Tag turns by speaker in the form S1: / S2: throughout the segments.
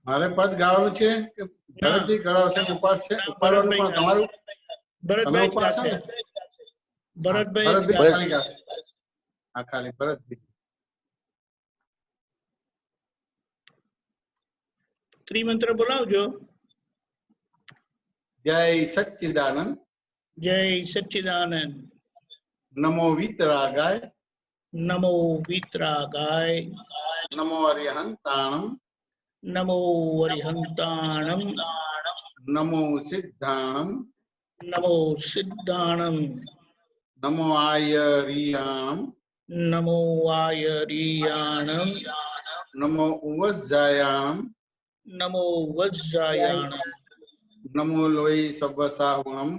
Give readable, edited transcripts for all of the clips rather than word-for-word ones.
S1: મારે પદ ગાવાનું છે કે ભરતભાઈ ગળાવશે ઉપાડશે ઉપાડવાનું પણ તમારું તમે ઉપાડશો ને ભરતભાઈ ખાલી ગાશે આ ખાલી ભરતભાઈ
S2: ત્રિમંત્ર બોલાવજો.
S1: જય સચ્ચિદાનંદ
S2: જય સચ્ચિદાનંદ.
S1: નમો વિતરાગાય
S2: નમો વિતરાગાય
S1: નમો અરિહંતાણમ
S2: નમો અરિહંતાણમ
S1: નમો સિદ્ધાણમ
S2: નમો સિદ્ધાણમ
S1: નમો આયરિયાણમ
S2: નમો આયરિયાણમ
S1: નમો ઉવજ્જાયાણમ
S2: નમો વજ્જાયાણમ
S1: નમો લોય સવ્વસાહુણમ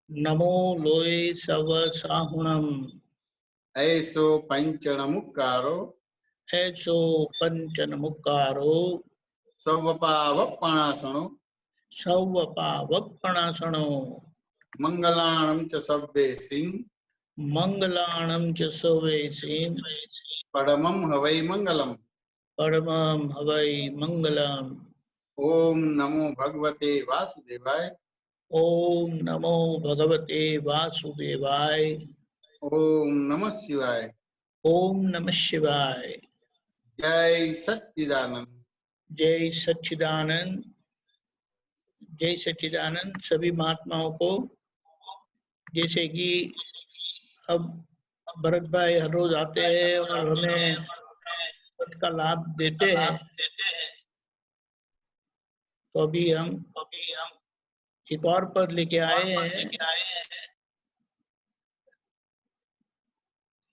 S2: નમો લોય સવ સાહુણમ
S1: ऐसो पंचणमुक्कारो
S2: ऐसो पंचनमुक्कारो
S1: सवपावपणासनो
S2: सौवपावपणासनो
S1: मंगलाणं च सव्वेसिं
S2: मंगलाणं च सवेसिं
S1: परमं हवै मंगलम्
S2: परमं हवै मंगलम्.
S1: ओम नमो भगवते वासुदेवाय
S2: ओम नमो भगवते वासुदेवाय
S1: ओम नमः शिवाय
S2: ओम नमः शिवाय.
S1: जय सच्चिदानंद
S2: जय सच्चिदानंद. जय सच्चिदानंद. सभी महात्माओं को, जैसे कि अब भरत भाई हर रोज आते हैं और हमें पद का लाभ देते हैं, तो अभी हम एक और पद लेके आए हैं,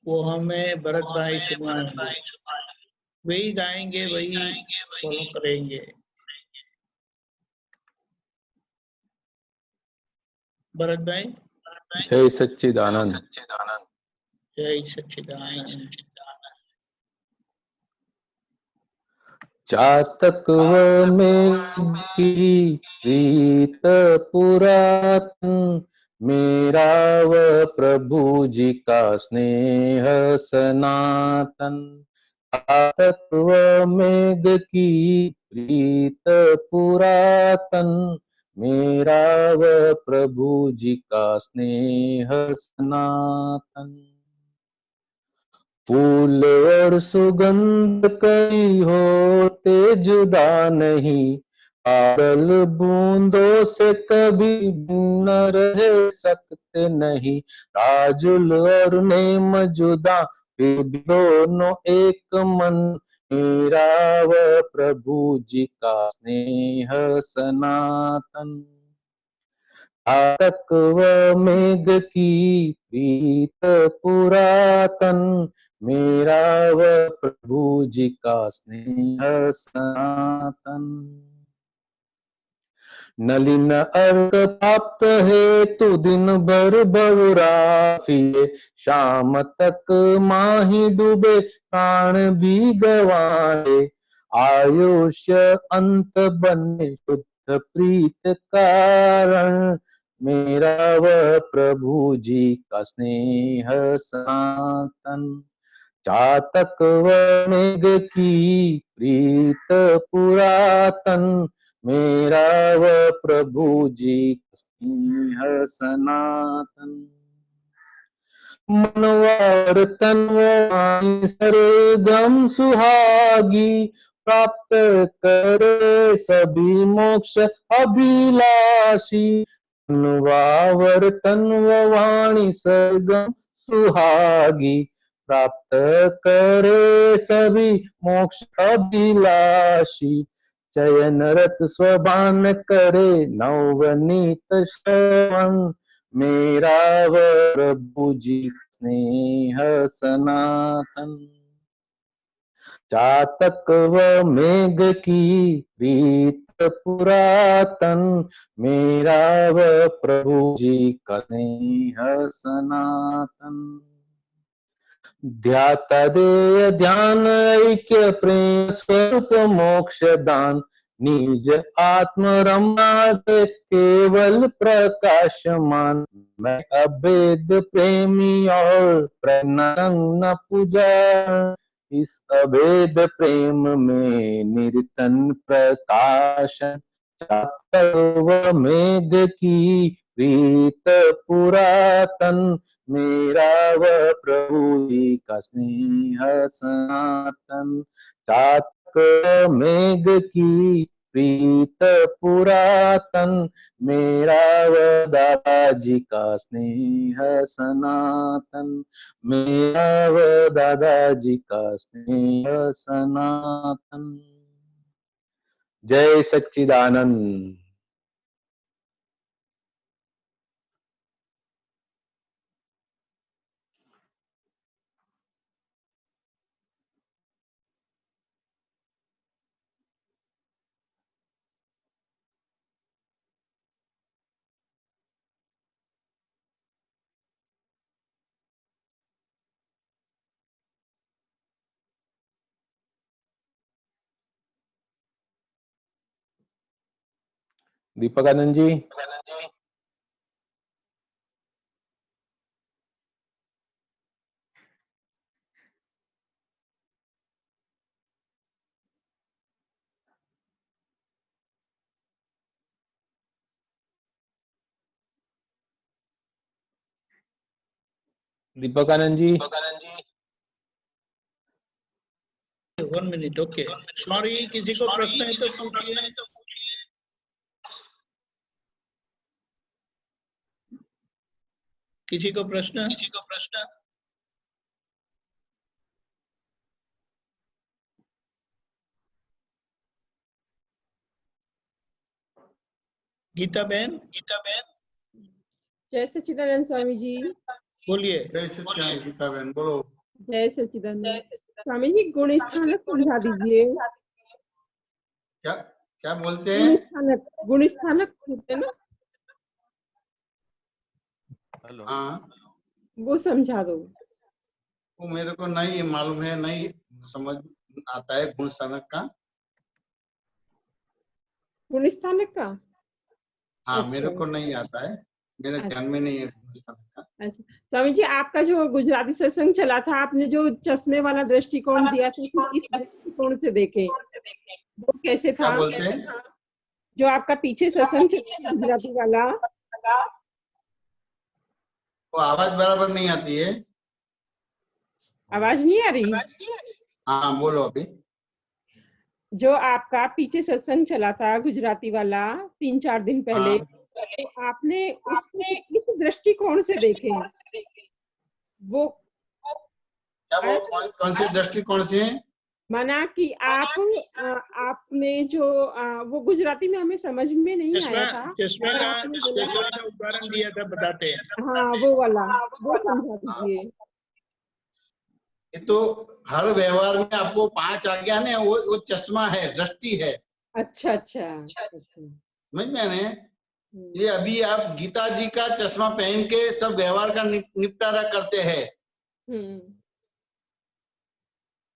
S2: वो हमें भरत भाई सुनाएंगे. वही गाएंगे, वही फॉलो करेंगे. भरत भाई.
S3: जय सच्चिदानंद.
S2: जय सच्चिदानंद.
S3: चातकव में की प्रीत पुरातन मेरा व प्रभु जी का स्नेह सनातन. चातकव मेघ की प्रीत पुरातन मेरा व प्रभु जी का स्नेह सनातन. फूल और सुगंध कई होते जुदा नहीं, बादल बूंदों से कभी न रह सकते नहीं. राजुल और नेम जुदा फिर भी दोनों एक मन मेरा व प्रभु जी का स्नेह सनातन. चातक व मेघ की प्रीत पुरातन मेरा व प्रभु जी का स्नेह सनातन. नलिन अर्क प्राप्त है तू दिन भर बहुराफिए, शाम तक माही डूबे प्राण भी गवाए. आयुष्य अंत बने शुद्ध प्रीत कारण मेरा व प्रभु जी का स्नेह सनातन. चातक व मेघ की प्रीत पुरातन मेरा व प्रभु जी का स्नेह सनातन. मनवार तनवाणी सरगम सुहागी प्राप्त करे सभी मोक्ष अभिलाषी. मनवावर तनवाणी सरगम सुहागी प्राप्त करे सभी मोक्ष अभिलाषी. चयन रत स्वभान करे नवनीत श्रवण मेरा व प्रभु जी स्नेह सनातन. चातक व मेघ की प्रीत पुरातन मेरा व प्रभु जी का स्नेह सनातन. ध्याता देय ध्यान ऐक्य प्रेम स्वरूप मोक्ष दान निज आत्म रमना से केवल प्रकाशमान. मैं अभेद प्रेमी और प्रसन्न पूजा इस अभेद प्रेम में निरतन प्रकाशन, चातव मेघ की प्रीत पुरातन, मेरा वह प्रभु जी का स्नेह सनातन। चातक मेघ की प्रीत पुरातन, मेरा वह दादाजी का स्नेह सनातन, मेरा वह दादाजी का स्नेह सनातन। जय सच्चिदानंद। दीपक आनंद जी। दीपक Anand ji.
S2: 1 minute. Okay, sorry, किसी को प्रश्न है तो पूछिए। किसी को प्रश्न? गीता बहन।
S4: जय सच्चिदानंद स्वामी जी।
S2: बोलिए।
S1: जय सच्चिदानंद गीता बहन, बोलो।
S4: जय सच्चिदानंद स्वामी जी, गुण स्थानक समझा दीजिए।
S1: क्या क्या बोलते हैं?
S4: गुण स्थानक होते ना,
S3: हेलो।
S1: हाँ,
S4: वो समझा दो।
S1: वो मेरे को नहीं मालूम है, नहीं समझ आता है गुण स्थानक का।
S4: गुण स्थानक का?
S1: हाँ,
S4: अच्छा।
S1: मेरे को नहीं आता है, मेरे ध्यान में नहीं है गुण स्थानक का।
S4: अच्छा स्वामी जी, आपका जो गुजराती सत्संग चला था, आपने जो चश्मे वाला दृष्टिकोण दिया था कि इस दृष्टिकोण से देखें, वो कैसे
S1: क्या
S4: था?
S1: बोलते हैं?
S4: जो आपका पीछे सत्संग चला गुजराती वाला,
S1: वो आवाज बराबर नहीं आती है।
S4: आवाज नहीं आ रही?
S1: हाँ, बोलो अभी।
S4: जो आपका पीछे सत्संग चला था गुजराती वाला 3-4 दिन पहले, तो आपने उसको इस दृष्टिकोण से देखे, वो
S1: क्या वो कौन से दृष्टिकोण से?
S4: माना कि आपने जो वो गुजराती में हमें समझ में नहीं आया था,
S2: चश्मे
S4: पर
S2: का
S4: आपने बोला,
S2: उदाहरण दिया था, बताते हैं।
S4: हाँ वो वाला, वो समझा दीजिए।
S1: ये तो हर व्यवहार में आपको 5 आज्ञा ने, वो चश्मा है, दृष्टि है।
S4: अच्छा अच्छा।
S1: समझ में आने? ये अभी आप गीता जी का चश्मा पहन के सब व्यवहार का निपटारा करते हैं।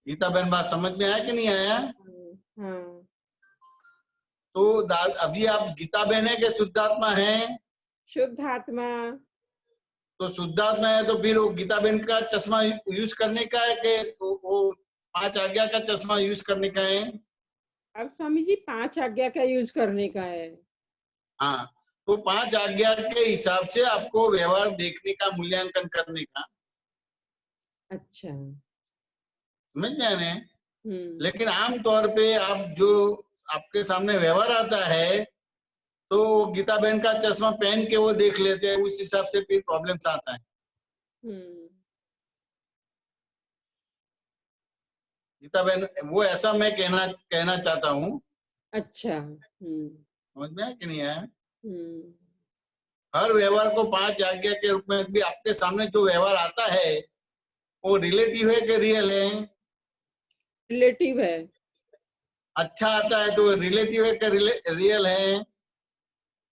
S1: गीता बहन, बात समझ में आया कि नहीं आया? तो अभी आप गीता बहन है कि शुद्धात्मा है?
S4: शुद्धात्मा।
S1: तो शुद्धात्मा है तो फिर वो गीता बहन का चश्मा यूज करने का है कि वो 5 आज्ञा का चश्मा यूज करने का है?
S4: अब स्वामी जी 5 आज्ञा का यूज करने का है।
S1: हाँ, तो 5 आज्ञा के हिसाब से आपको व्यवहार देखने का, मूल्यांकन करने का।
S4: अच्छा,
S1: समझ में आने? लेकिन आमतौर पे आप जो आपके सामने व्यवहार आता है, तो गीता बहन का चश्मा पहन के वो देख लेते हैं, उस हिसाब से फिर प्रॉब्लम्स आता है। गीता बहन, वो ऐसा मैं कहना चाहता हूँ।
S4: अच्छा।
S1: समझ में आया कि नहीं आया? हर व्यवहार को 5 आज्ञा के रूप में भी आपके सामने जो व्यवहार आता है, वो रिलेटिव है कि रियल है?
S4: रिलेटिव है।
S1: अच्छा आता है तो रिलेटिव है कि रियल है?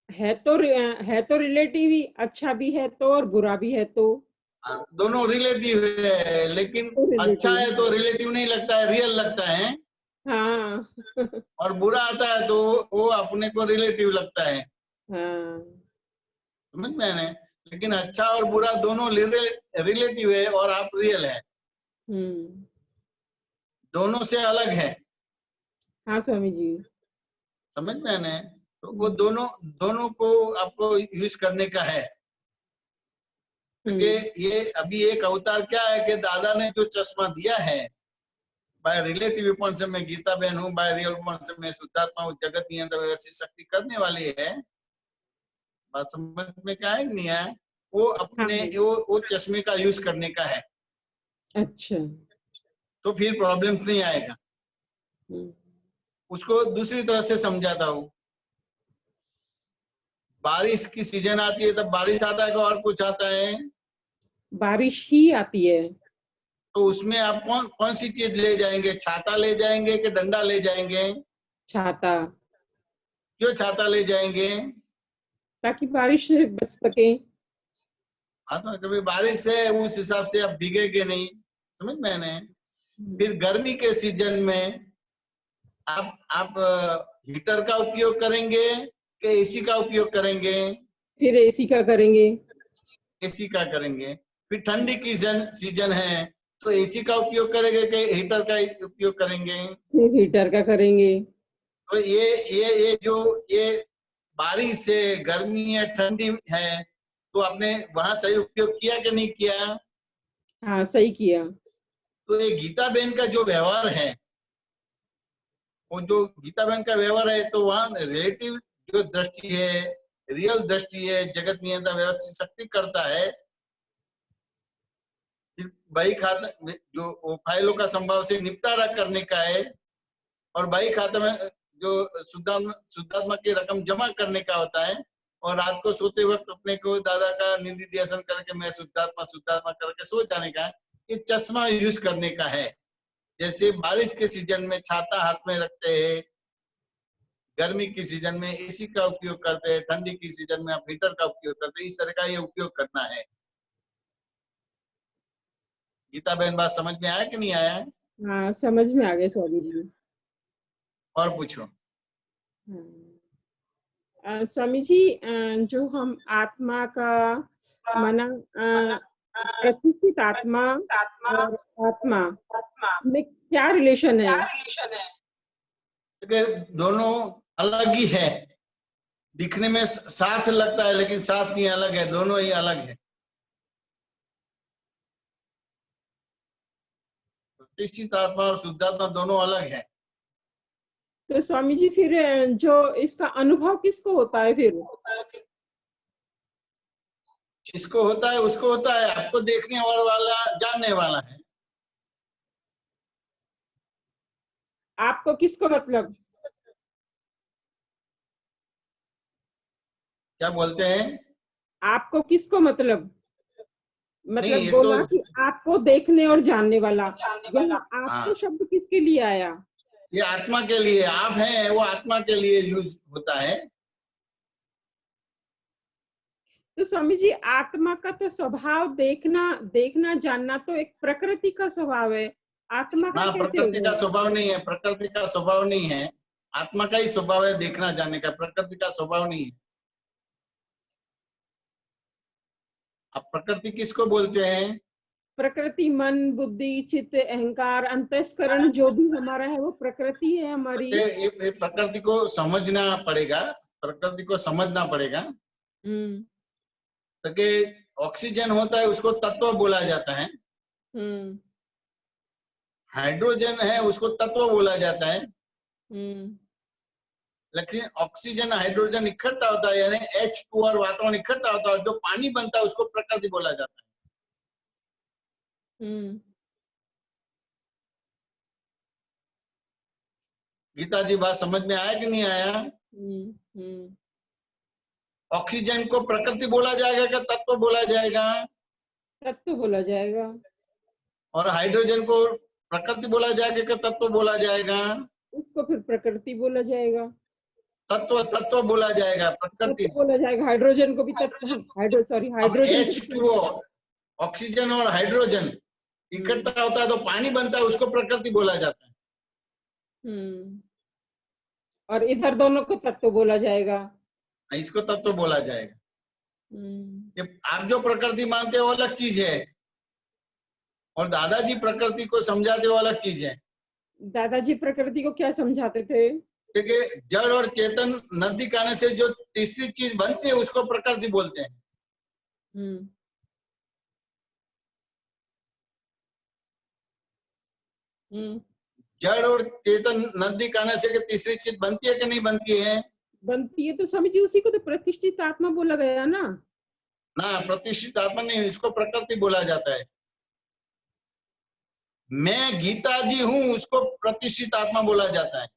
S4: है तो रिलेटिव ही, अच्छा भी है तो और बुरा भी है तो।
S1: दोनों रिलेटिव है, लेकिन अच्छा है तो रिलेटिव नहीं लगता है, रियल लगता है।
S4: हाँ।
S1: और बुरा आता है तो वो अपने को रिलेटिव लगता है।
S4: हाँ।
S1: समझ में आने? लेकिन अच्छा और बुरा दोनों रिलेटिव है और आप रियल है। दोनों से अलग है।
S4: हाँ स्वामी जी।
S1: समझ में आने? तो वो दोनों को आपको यूज करने का है। कि ये अभी एक अवतार क्या है कि दादा ने जो चश्मा दिया है, बाय रिलेटिव पॉइंट से मैं गीता बहन हूँ, बाय रियल पॉइंट से मैं शुद्धात्मा हूँ, जगत नियंत्रण व्यवस्थित शक्ति करने वाली है। बात समझ में क्या है नहीं है? वो अपने
S4: हाँ।
S1: वो चश्मे का यूज करने का है।
S4: अच्छा।
S1: तो फिर प्रॉब्लम नहीं आएगा। उसको दूसरी तरह से समझाता हूँ। बारिश की सीजन आती है तब बारिश आता है कि और कुछ आता है?
S4: बारिश ही आती है।
S1: तो उसमें आप कौन कौन सी चीज ले जाएंगे? छाता ले जाएंगे कि डंडा ले जाएंगे?
S4: छाता।
S1: क्यों छाता ले जाएंगे?
S4: ताकि बारिश से बच सके।
S1: कभी बारिश से उस हिसाब से आप भीगेंगे नहीं। समझ में आने? फिर गर्मी के सीजन में आप हीटर का उपयोग करेंगे कि एसी का उपयोग करेंगे?
S4: फिर एसी का करेंगे।
S1: एसी का करेंगे। फिर ठंडी की सीजन है तो एसी का उपयोग करेंगे कि हीटर का उपयोग करेंगे?
S4: फिर हीटर का करेंगे।
S1: तो ये जो ये बारिश है, गर्मी है, ठंडी है, तो आपने वहां सही उपयोग किया कि नहीं किया?
S4: हाँ सही किया।
S1: तो ये गीता बहन का जो व्यवहार है, वो जो गीता बहन का व्यवहार है, तो वहां रिलेटिव जो दृष्टि है, रियल दृष्टि है, जगत नियंत्रण व्यवस्थित शक्ति करता है। फिर बही खाता जो वो फाइलों का संभाव से निपटारा करने का है, और बही खाते में जो शुद्धात्मा की रकम जमा करने का होता है, और रात को सोते वक्त अपने को दादा का निधि ध्यान करके मैं शुद्धात्मा शुद्धात्मा करके सो जाने का है। ये चश्मा यूज करने का है। जैसे बारिश के सीजन में छाता हाथ में रखते हैं, गर्मी की सीजन में एसी का उपयोग करते हैं, ठंडी की सीजन में आप हीटर का उपयोग करते हैं। इस तरह का ये उपयोग करना है। गीता बहन बात समझ में आया कि नहीं आया?
S4: हाँ समझ में आ गए स्वामी जी।
S1: और पूछो।
S4: स्वामी जी, जो हम आत्मा का माना प्रतिष्ठित आत्मा और आत्मा में क्या रिलेशन है?
S1: दोनों अलग ही है। दिखने में साथ लगता है लेकिन साथ नहीं, अलग है। दोनों ही अलग है। प्रतिष्ठित आत्मा और शुद्धात्मा दोनों अलग है।
S4: तो स्वामी जी फिर जो इसका अनुभव किसको होता है फिर?
S1: जिसको होता है उसको होता है। आपको देखने वाला जानने वाला है।
S4: आपको किसको मतलब?
S1: क्या बोलते हैं?
S4: आपको किसको मतलब? मतलब
S1: ये
S4: बोला
S1: तो
S4: कि आपको देखने और जानने वाला। यहाँ आपको
S1: हाँ,
S4: शब्द किसके लिए आया?
S1: ये आत्मा के लिए। आप हैं वो आत्मा के लिए यूज होता है।
S4: तो स्वामी जी, आत्मा का तो स्वभाव देखना जानना तो एक प्रकृति का स्वभाव है। आत्मा का
S1: ना,
S4: कैसे
S1: प्रकृति का
S4: होगा?
S1: स्वभाव नहीं है। प्रकृति का स्वभाव नहीं है। आत्मा का ही स्वभाव है देखना जानने का। प्रकृति का स्वभाव नहीं है। अब प्रकृति किसको बोलते हैं?
S4: प्रकृति मन, बुद्धि, चित्त, अहंकार, अंतस्करण जो भी हमारा है वो प्रकृति है हमारी।
S1: ये प्रकृति को समझना पड़ेगा। प्रकृति को समझना पड़ेगा। तो कि ऑक्सीजन होता है उसको तत्व बोला जाता है। हाइड्रोजन है उसको तत्व बोला जाता है। लेकिन ऑक्सीजन हाइड्रोजन इकट्ठा होता है, यानी H2 और वातावरण इकट्ठा होता है, और जो पानी बनता है उसको प्रकृति बोला जाता है। गीता जी बात समझ में आया कि नहीं आया? ऑक्सीजन को प्रकृति बोला जाएगा क्या तत्व बोला जाएगा?
S4: तत्व बोला जाएगा।
S1: और हाइड्रोजन को प्रकृति बोला जाएगा क्या तत्व बोला जाएगा?
S4: उसको फिर प्रकृति बोला जाएगा।
S1: तत्व बोला जाएगा, प्रकृति
S4: बोला जाएगा। हाइड्रोजन को भी तत्व, हाइड्रोजन
S1: H2O ऑक्सीजन और हाइड्रोजन इकट्ठा होता है तो पानी बनता है, उसको प्रकृति बोला जाता है।
S4: और इधर दोनों को तत्व बोला जाएगा।
S1: इसको तत्व बोला जाएगा। ये आप जो प्रकृति मानते हो अलग चीज है, और दादाजी प्रकृति को समझाते हो अलग चीज है।
S4: दादाजी प्रकृति को क्या समझाते थे?
S1: देखिए, जड़ और चेतन नजदीक आने से जो तीसरी चीज बनती है उसको प्रकृति बोलते हैं।
S4: हम्म हम्म
S1: जड़ और चेतन नजदीक आने से तीसरी चीज बनती है कि नहीं बनती है?
S4: बनती है। तो स्वामी जी उसी को तो प्रतिष्ठित आत्मा बोला गया ना।
S1: ना, प्रतिष्ठित आत्मा नहीं, इसको प्रकृति बोला जाता है। मैं गीता जी हूं, उसको प्रतिष्ठित आत्मा बोला जाता है।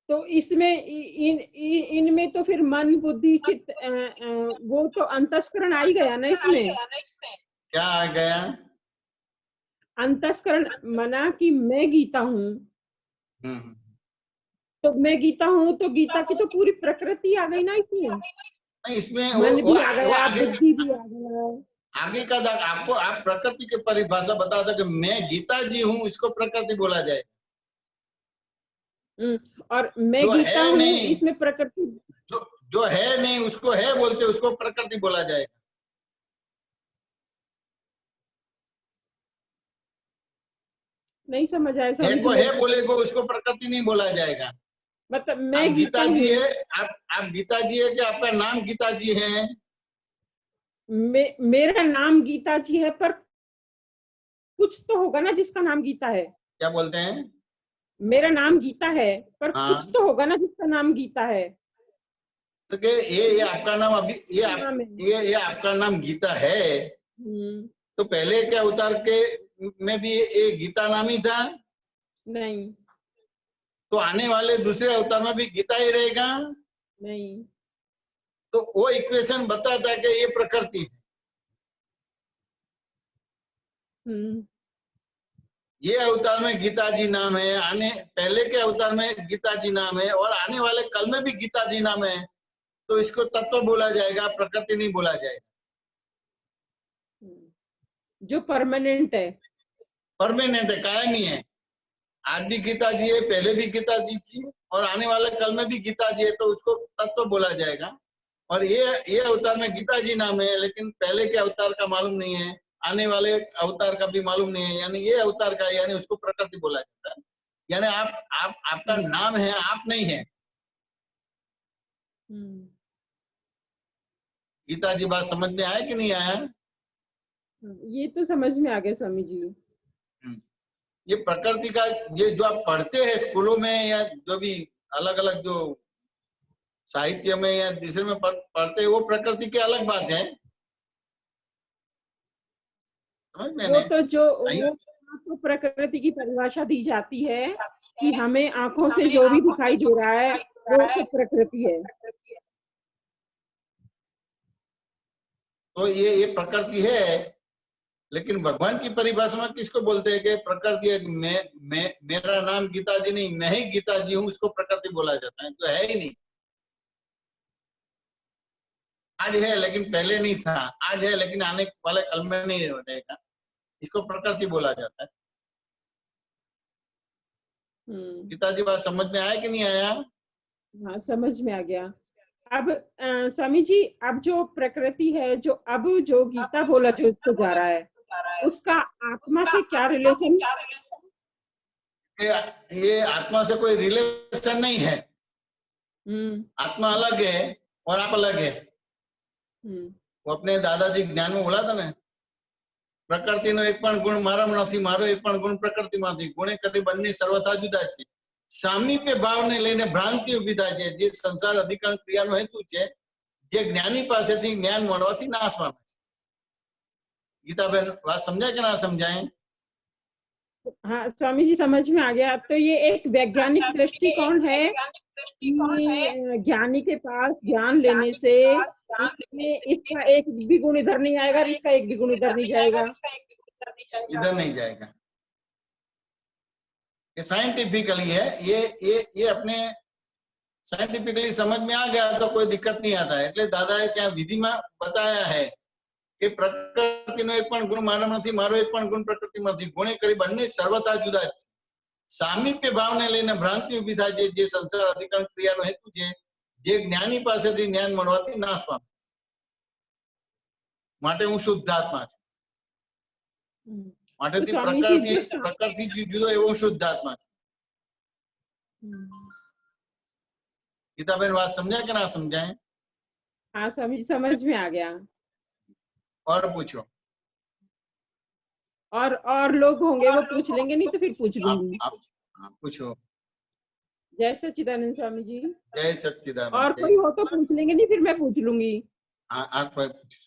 S4: तो इसमें इनमें तो फिर मन बुद्धि चित्त वो तो अंतस्करण आ ही गया ना इसमें।
S1: क्या आ गया?
S4: अंतस्करण मना कि मैं गीता हूँ,
S1: हम्म।
S4: तो मैं गीता हूँ तो गीता की तो पूरी प्रकृति आ गई ना इसमें।
S1: नहीं, इसमें
S4: मन
S1: वो
S4: भी आ गया,
S1: आगे
S4: बुद्धि भी आ गया।
S1: आगे का आपको आप प्रकृति की परिभाषा बता दो कि मैं गीता जी हूँ, इसको प्रकृति बोला जाए।
S4: और मैं
S1: जो
S4: गीता
S1: है
S4: हूँ
S1: नहीं,
S4: इसमें प्रकृति
S1: जो है नहीं उसको है बोलते, उसको प्रकृति बोला जाए।
S4: नहीं समझ आया
S1: है
S4: स्वामी
S1: को
S4: जी।
S1: है बोलेगा, उसको प्रकृति नहीं बोला जाएगा।
S4: मतलब
S1: आप
S4: मैं
S1: गीता
S4: गीता
S1: जी
S4: हूँ,
S1: है, आप गीता जी है कि आपका नाम गीता जी है?
S4: मेरा नाम गीता जी है, पर कुछ तो होगा ना जिसका नाम गीता है।
S1: क्या बोलते हैं?
S4: मेरा नाम गीता है, पर
S1: हाँ,
S4: कुछ तो होगा ना जिसका नाम गीता है।
S1: तो कि ये आपका नाम अभी
S4: नाम है।
S1: ये आपका नाम गीता है,
S4: हम्म,
S1: तो पहले के अवतार के में भी ये गीता नाम ही था,
S4: नहीं
S1: तो आने वाले दूसरे अवतार में भी गीता ही रहेगा।
S4: नहीं।
S1: तो वो इक्वेशन बताता है कि ये प्रकृति है।
S4: हम्म
S1: ये अवतार में गीता जी नाम है, आने पहले के अवतार में गीता जी नाम है, और आने वाले कल में भी गीता जी नाम है, तो इसको तत्व बोला जाएगा, प्रकृति नहीं बोला जाएगा।
S4: जो परमानेंट है,
S1: परमानेंट है, कायमी है। आज भी गीता जी है, पहले भी गीता जी थी, और आने वाले कल में भी गीता जी है, तो उसको तत्व बोला जाएगा। और ये अवतार में गीता जी नाम है, लेकिन पहले के अवतार का मालूम नहीं है, आने वाले अवतार का भी मालूम नहीं है, यानी ये अवतार का, यानी उसको प्रकृति बोला जाता है। यानी आपका नाम है, आप नहीं है। गीता जी बात समझ में आया कि नहीं आया?
S4: ये तो समझ में आ गया स्वामी जी।
S1: ये प्रकृति का, ये जो आप पढ़ते हैं स्कूलों में या जो भी अलग अलग जो साहित्य में या दूसरे में पढ़ते हैं, वो प्रकृति की अलग बात है। समझ में
S4: वो
S1: नहीं?
S4: तो तो प्रकृति की परिभाषा दी जाती है कि हमें आंखों से जो भी दिखाई दे रहा है वो तो प्रकृति है।
S1: तो ये प्रकृति है, लेकिन भगवान की परिभाषा में किसको बोलते हैं कि प्रकृति है? मेरा नाम गीता जी नहीं, मैं ही गीता जी हूँ, उसको प्रकृति बोला जाता है। तो है ही नहीं। आज है लेकिन पहले नहीं था, आज है लेकिन आने वाले कल में नहीं रहेगा, इसको प्रकृति बोला जाता है। गीता जी बात समझ में आया कि नहीं आया?
S4: हाँ समझ में आ गया। अब स्वामी जी, अब जो प्रकृति है, जो गीता बोला जो इसको जा रहा है, उसका आत्मा से क्या रिलेशन?
S1: ये आत्मा से कोई रिलेशन नहीं है। आत्मा अलग है और आप अलग है। वो अपने दादाजी ज्ञान में बोला था ना, प्रकृति नो एक पण गुण माराम नहीं, मारो एक पण गुण प्रकृति में थी, गुणे कभी बन्नी सर्वथा जुदा छे। सामीप्य भाव ने लईने भ्रांति उभी थाय छे, जे संसार अधिकरण क्रियानो हेतु छे, जे ज्ञानी पासेथी ज्ञान मळवाथी नाश पामे छे। गीताबेन बात समझाय कि ना समझाय?
S4: हाँ स्वामी जी समझ में आ गया। तो ये एक वैज्ञानिक दृष्टिकोण है कि ज्ञानी के पास ज्ञान लेने से इसका एक भी गुण इधर नहीं आएगा, इसका एक भी गुण इधर नहीं जाएगा,
S1: इधर नहीं जाएगा। ये साइंटिफिकली है, ये अपने साइंटिफिकली समझ में आ गया तो कोई दिक्कत नहीं आता है। એટલે દાદાએ ત્યાં વિધિમાં बताया है કે પ્રકૃતિનો એક પણ ગુણ મારો નથી, મારો એક પણ ગુણ પ્રકૃતિમાં નથી, ગુણે કરી બંને સર્વથા જુદા છે। સામીપ્ય ભાવને લઈને ભ્રાંતિ ઊભી થાય છે, જે સંસાર અધિકરણ ક્રિયાનો હેતુ છે, જે જ્ઞાની પાસેથી જ્ઞાન મળવાથી નાશ પામે। માટે હું શુદ્ધ આત્મા છું, માટેથી
S4: સ્વામીજી,
S1: પ્રકૃતિથી જુદો એવો શુદ્ધાત્મા. गीताबेन बात समझा कि ना समझाए?
S4: हाँ समझ में आ गया.
S1: और पूछो.
S4: और लोग होंगे वो पूछ लेंगे, नहीं तो फिर पूछ लूंगी.
S1: आप पूछो.
S4: जय सच्चिदानंद स्वामी जी.
S1: जय सच्चिदानंद.
S4: और कोई हो तो पूछ लेंगे, नहीं फिर मैं पूछ लूंगी.
S1: आप पूछ.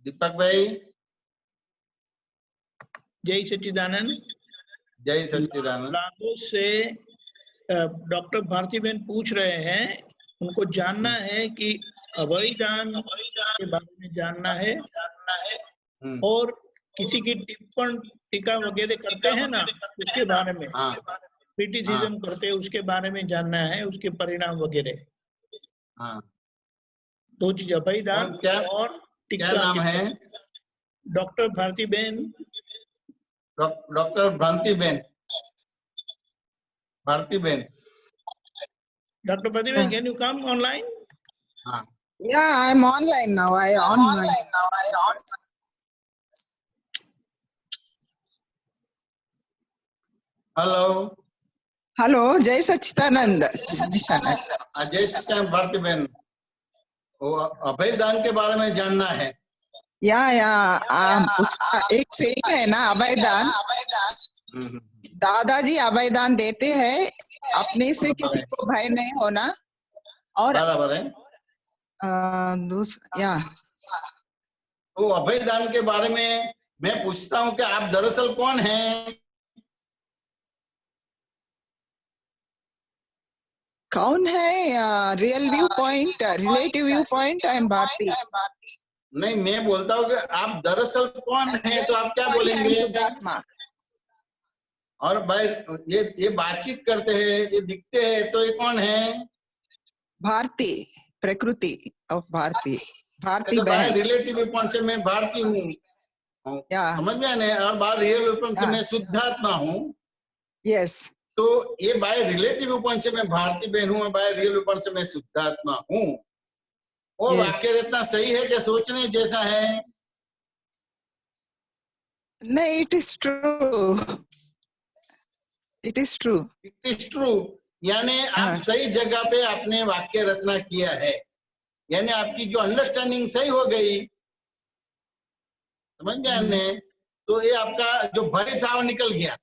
S1: दीपक भाई.
S2: जय सच्चिदानंद.
S1: जय सच्चिदानंद.
S2: लागोस से डॉक्टर भारती बहन पूछ रहे हैं, उनको जानना है कि अभय दान के बारे में जानना है और किसी की टिप्पण टीका वगैरह करते हैं ना, उसके बारे में क्रिटिसिज्म करते हैं, उसके बारे में जानना है, उसके परिणाम वगैरह.
S1: हाँ.
S2: दो चीज, अभय दान और टीका.
S3: क्या नाम है?
S2: डॉक्टर भारती बहन.
S3: डॉक्टर भारती बहन. भारती बहन.
S2: डॉक्टर भारती बहन, कैन यू कम ऑनलाइन?
S3: हाँ.
S5: Yeah, I'm online now. online.
S3: Hello.
S5: Hello, जय सच्चिदानंद.
S3: जय सच्चिदानंद भारती बहन. वो अभय दान के बारे में जानना है.
S5: या उसका एक सेइंग है ना, अभय दान. दादाजी अभय दान देते हैं, अपने से किसी को भय नहीं होना. और
S3: बराबर है.
S1: तो अभय दान के बारे में मैं पूछता हूँ कि आप दरअसल कौन हैं?
S5: कौन है? Real view point, relative view point, I am Bharati.
S1: नहीं, मैं बोलता हूँ कि आप दरअसल कौन हैं, तो आप क्या बोलेंगे? और भाई ये बातचीत करते हैं, ये दिखते हैं, तो ये कौन है?
S5: भारती, प्रकृति ऑफ भारती. भारती
S1: तो
S5: बहन.
S1: रिलेटिव विपन से मैं भारती हूँ, समझ में आने. और बाहर रियल विपन से मैं शुद्धात्मा हूँ.
S5: यस.
S1: तो ये बाय रिलेटिव विपन से मैं भारती बहन हूँ, बाय रियल विपन से मैं शुद्धात्मा हूँ. वो वाक्य इतना सही है कि सोचने जैसा है?
S5: नहीं, it is true. It is true.
S1: It is true. यानी आप सही जगह पे आपने वाक्य रचना किया है, यानी आपकी जो अंडरस्टैंडिंग सही हो गई, समझ में आने. तो ये आपका जो भय था वो निकल गया.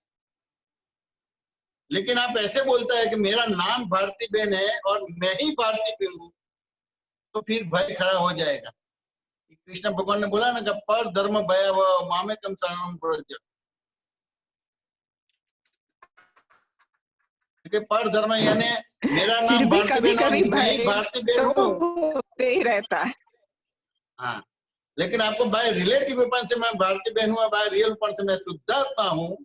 S1: लेकिन आप ऐसे बोलता है कि मेरा नाम भारती बहन है और मैं ही भारती बहन हूँ, तो फिर भय खड़ा हो जाएगा. कृष्ण भगवान ने बोला ना कि पर धर्म भय मामेकम शरणम व्रज. पर धर्म यानी मेरा नाम भारती बहन, मैं भारती बहन हूँ
S5: रहता है.
S1: हाँ, लेकिन आपको बाय रिलेटिव विपन से मैं भारती बहन हूँ, बाय रियल विपन से मैं शुद्धात्मा हूँ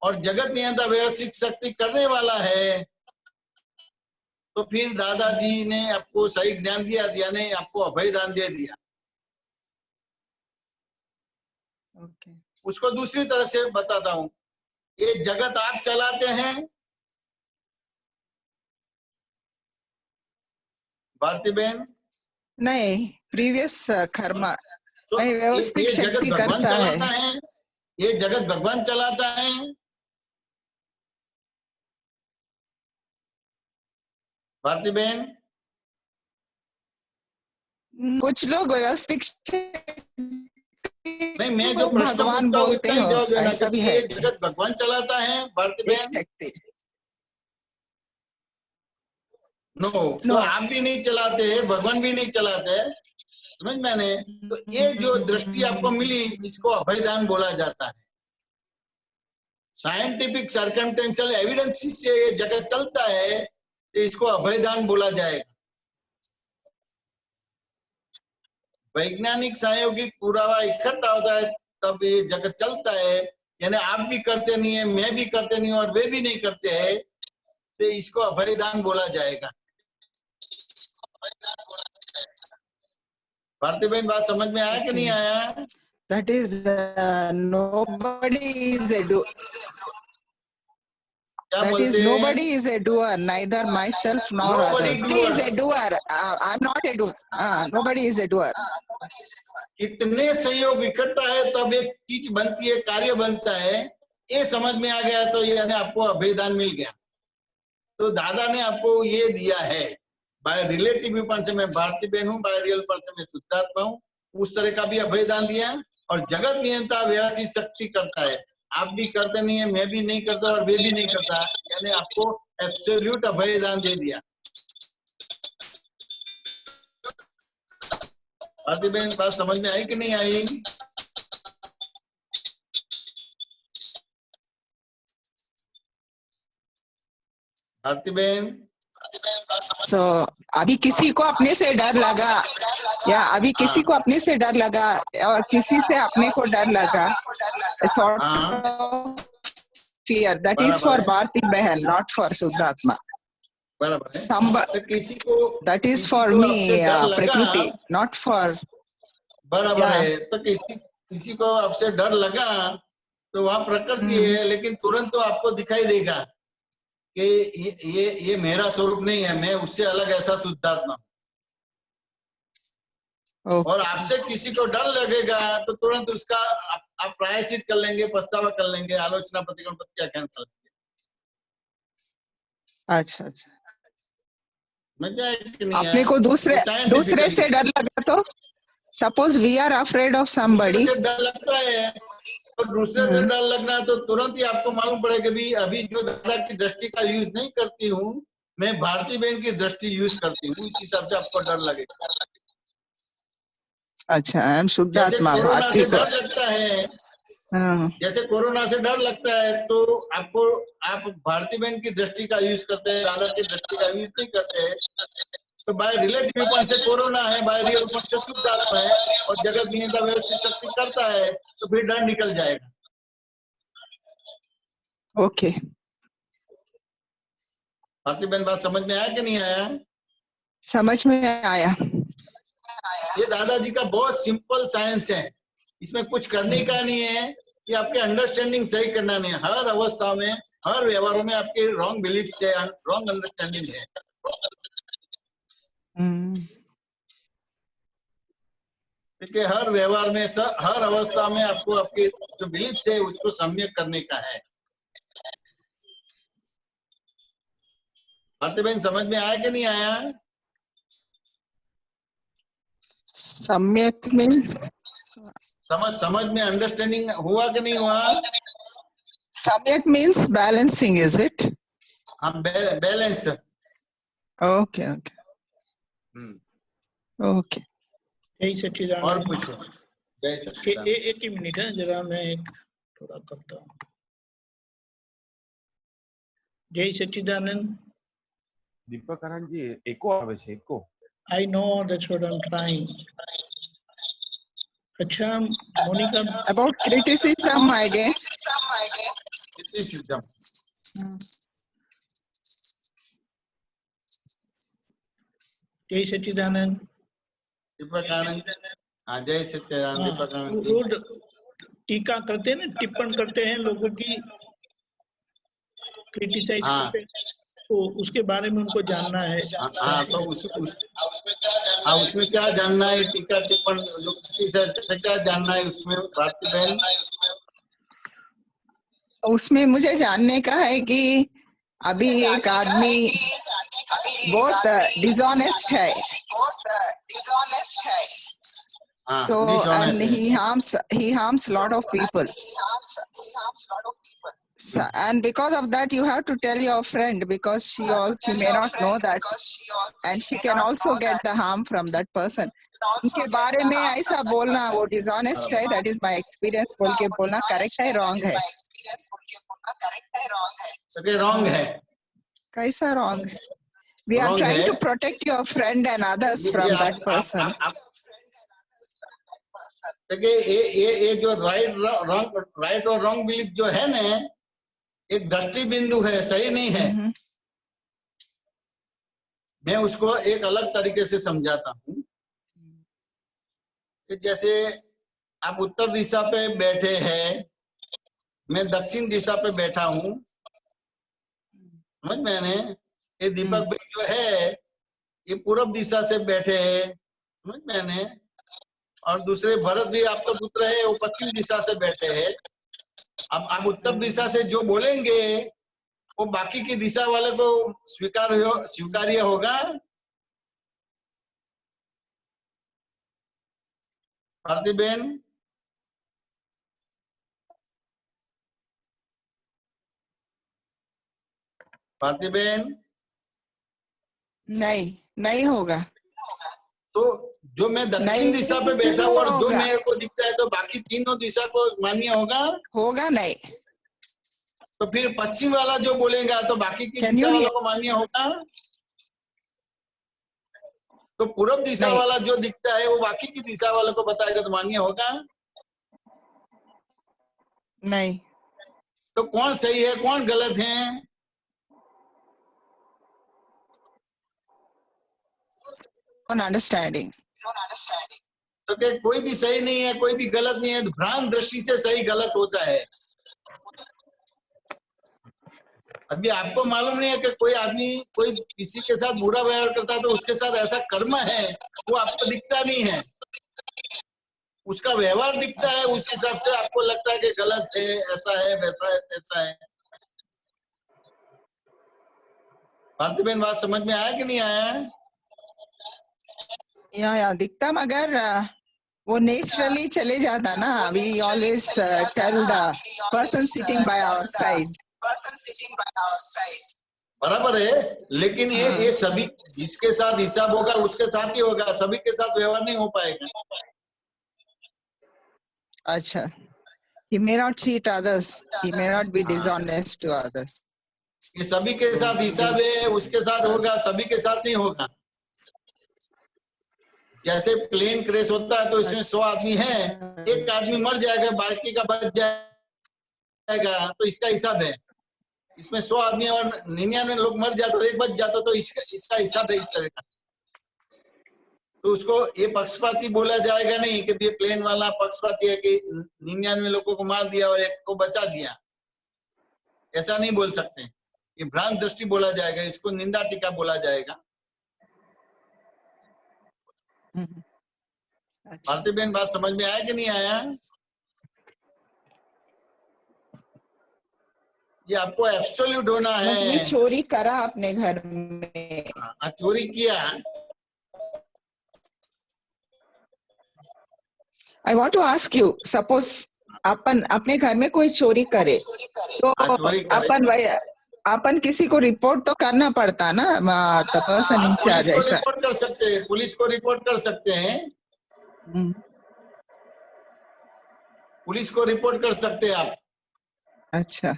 S1: और जगत नियंता व्यवस्थित शक्ति करने वाला है. तो फिर दादाजी ने आपको सही ज्ञान दिया, यानी आपको अभय दान दे दिया. उसको दूसरी तरह से बताता हूँ. ये जगत आप चलाते हैं भारती बहन?
S5: नहीं, प्रीवियस कर्मा.
S1: तो
S5: व्यवस्थित शक्ति करता है.
S1: ये जगत भगवान चलाता है. भारती बहन,
S5: कुछ लोग व्यवस्थित
S1: नहीं, मैं जो प्रश्न
S5: भगवान बोलते हैं ऐसा भी है.
S1: जगत भगवान चलाता है भारती बहन? नो, तो आप भी नहीं चलाते, भगवान भी नहीं चलाते, समझ में आने. तो ये जो दृष्टि आपको मिली, इसको अभयदान बोला जाता है. साइंटिफिक सर्कमस्टेंशियल एविडेंस से ये जगत चलता है, तो इसको अभयदान बोला जाएगा. वैज्ञानिक प्रायोगिक पुरावा इकट्ठा होता है तब ये जगत चलता है. यानी आप भी करते नहीं है, मैं भी करते नहीं और वे भी नहीं करते हैं, तो इसको अभयदान बोला जाएगा. भारती बहन, बात समझ में आया कि नहीं आया?
S5: That is nobody is
S1: क्या
S5: That is,
S1: बोलते हैं?
S5: nobody is a doer, neither myself nor
S1: Nobody
S5: others. He is
S1: doer.
S5: a doer. I'm not a doer. Nobody is a doer.
S1: कितने संयोग इकट्ठा है तब एक चीज बनती है, कार्य बनता है। ये समझ में आ गया तो यानी आपको अभेदान मिल गया। तो दादा ने आपको ये दिया है, बाय रिलेटिव व्यू पॉइंट से मैं भारती बहन हूँ, बाय रियल पॉइंट से मैं शुद्धात्मा हूँ, उस तरह का भी अभेदान दिया। और जगत नियंता व्यवस्थित शक्ति करता है, आप भी करते नहीं है, मैं भी नहीं करता और वे भी नहीं करता, यानी आपको एब्सोल्यूट अभेदान दे दिया। भारती बहन बात समझ में आई कि नहीं आई? भारती बहन,
S5: So, अभी किसी को अपने से डर लगा, या अभी किसी को अपने से डर लगा और किसी से अपने को डर लगा, sort of fear, that is for Bharti बहन, not for शुद्धात्मा.
S1: बराबर है। तो किसी को,
S5: that is for
S1: किसी को
S5: me,
S1: आपसे डर लगा,
S5: प्रकृति, not for.
S1: बराबर है। तो किसी को आपसे डर लगा तो वहाँ प्रकृति है, लेकिन तुरंत तो आपको दिखाई देगा कि ये मेरा स्वरूप नहीं है, मैं उससे अलग ऐसा शुद्धात्मा। और आपसे किसी को डर लगेगा तो तुरंत उसका आप प्रायश्चित कर लेंगे, पछतावा कर लेंगे, आलोचना प्रतिकोण प्रत्याख्यान कर लेंगे।
S5: अच्छा अच्छा,
S1: नहीं
S5: अपने को दूसरे से डर लगा तो, suppose we are afraid of somebody,
S1: डर लगता है तो दूसरे से डर लगना तो तुरंत ही आपको मालूम पड़ेगा कि अभी जो दादा की दृष्टि का यूज नहीं करती हूँ, मैं भारती बहन की दृष्टि यूज करती हूँ, उस हिसाब से आपको डर लगेगा।
S5: अच्छा, आई एम शुद्धात्मा।
S1: कोरोना से डर लगता है, जैसे कोरोना से डर लगता है तो आप भारती बहन की दृष्टि का यूज करते हैं, दादा की दृष्टि का यूज नहीं करते हैं। तो बाय रिलेटिव पॉइंट से कोरोना है, बाय रियल पॉइंट से शुद्धात्मा है, और जगत नियंता व्यवस्थित शक्ति करता है, तो फिर डर निकल जाएगा।
S5: ओके,
S1: भारती बहन बात समझ में आया कि नहीं आया?
S5: समझ में आया।
S1: ये दादाजी का बहुत सिंपल साइंस है, इसमें कुछ करने का नहीं है, कि आपके अंडरस्टैंडिंग सही करना नहीं है। हर अवस्था में, हर व्यवहारों में आपके रॉन्ग बिलीफ से रॉन्ग अंडरस्टैंडिंग है। ठीक है, हर व्यवहार में, हर अवस्था में आपको आपके जो बिलीफ है उसको सम्यक करने का है। भारती बहन समझ में आया कि नहीं आया?
S5: सम्यक मीन्स
S1: समझ में अंडरस्टैंडिंग हुआ कि नहीं हुआ?
S5: सम्यक मीन्स बैलेंसिंग, इज इट?
S1: हाँ, बैलेंस।
S5: Okay okay okay.
S2: जय सच्चिदानंद।
S1: और पूछो। जय सच्चिदानंद।
S2: एक ही मिनट है, जरा मैं थोड़ा करता हूँ। जय सच्चिदानंद।
S3: दीपक आनंद जी, एको आवे छे, एको।
S2: I know, that's what I'm trying. अच्छा, Monika.
S5: About criticism again.
S1: Criticism.
S2: जय सच्चिदानंद।
S1: दीपक आनंद। जय सच्चिदानंद। दीपक आनंद।
S2: रोज टीका करते हैं ना, टिप्पण करते हैं लोगों की, क्रिटिसाइज करते हैं, तो उसके बारे में उनको जानना है।
S1: तो उसमें क्या जानना है? टीका टिप्पण जो क्या जानना है उसमें भारती बहन?
S5: उसमें मुझे जानने का है कि अभी एक आदमी बहुत डिसऑनेस्ट है, तो and he harms lot of people. And because of that you have to tell your friend, because she may not know that, and she can also get the harm from that person. उनके बारे में ऐसा बोलना वो dishonest है, that is my experience, बोल के बोलना correct है, wrong है?
S1: wrong है।
S5: कैसा wrong है? We are trying to protect your friend and others from that person.
S1: देखिए ये जो राइट और रॉन्ग बिलीफ जो है ना, एक दृष्टि बिंदु है, सही नहीं है। मैं उसको एक अलग तरीके से समझाता हूँ। जैसे आप उत्तर दिशा पे बैठे हैं, मैं दक्षिण दिशा पे बैठा हूँ, समझ में आने, ये दीपक भाई जो है ये पूर्व दिशा से बैठे हैं, समझ में आने, और दूसरे भरत भी आपका पुत्र है वो पश्चिम दिशा से बैठे हैं। अब आप उत्तर दिशा से जो बोलेंगे वो बाकी की दिशा वाले को स्वीकार्य होगा। भारती बहन, भारती बहन,
S5: नहीं होगा।
S1: तो जो मैं दक्षिण दिशा पे बैठा हूँ और जो मेरे को दिखता है तो बाकी तीनों दिशा को मान्य होगा?
S5: होगा नहीं।
S1: तो फिर पश्चिम वाला जो बोलेगा तो बाकी की दिशा वालों को मान्य होगा? तो पूर्व दिशा वाला जो दिखता है वो बाकी की दिशा वालों को बताएगा तो मान्य होगा?
S5: नहीं।
S1: तो कौन सही है कौन गलत है?
S5: अंडरस्टैंडिंग।
S1: तो क्या कोई भी सही नहीं है कोई भी गलत नहीं है, भ्रांत दृष्टि से सही गलत होता है। अभी आपको मालूम नहीं है कि कोई आदमी कोई किसी के साथ बुरा व्यवहार करता है तो उसके साथ ऐसा कर्म है वो आपको दिखता नहीं है, उसका व्यवहार दिखता है, उस हिसाब से आपको लगता है कि गलत है, ऐसा है वैसा है ऐसा है। भारती बहन बात समझ में आया कि नहीं आया?
S5: या दिखता मगर वो नेचुरली चले जाता ना। We always tell the person sitting by our side.
S1: बराबर है, लेकिन ये सभी जिसके साथ हिसाब होगा उसके साथ ही होगा, सभी के साथ व्यवहार नहीं हो पाएगा।
S5: अच्छा, he may not cheat others, he may not be dishonest to others।
S1: ये सभी के साथ हिसाब है, उसके साथ होगा, सभी के साथ नहीं होगा। जैसे प्लेन क्रैश होता है तो इसमें 100 आदमी है, एक आदमी मर जाएगा बाकी का बच जाएगा, तो इसका हिसाब है। इसमें 100 आदमी और 99 लोग मर जाते और एक बच जाता तो इसका हिसाब है इस तरह का। तो उसको ये पक्षपाती बोला जाएगा नहीं कि ये प्लेन वाला पक्षपाती है कि 99 लोगों को मार दिया और एक को बचा दिया, ऐसा नहीं बोल सकते। ये भ्रांत दृष्टि बोला जाएगा, इसको निंदा टीका बोला जाएगा। भारती बहन बात समझ में आया कि नहीं आया? ये आपको एब्सोल्यूट होना है।
S5: चोरी करा अपने घर में,
S1: चोरी किया।
S5: I want to ask you, suppose अपने घर में कोई चोरी करे तो अपन किसी को रिपोर्ट तो करना पड़ता ना, पर्सन इंचार्ज ऐसा।
S1: रिपोर्ट कर सकते हैं, पुलिस को रिपोर्ट कर सकते हैं, पुलिस को रिपोर्ट कर सकते हैं आप।
S5: अच्छा,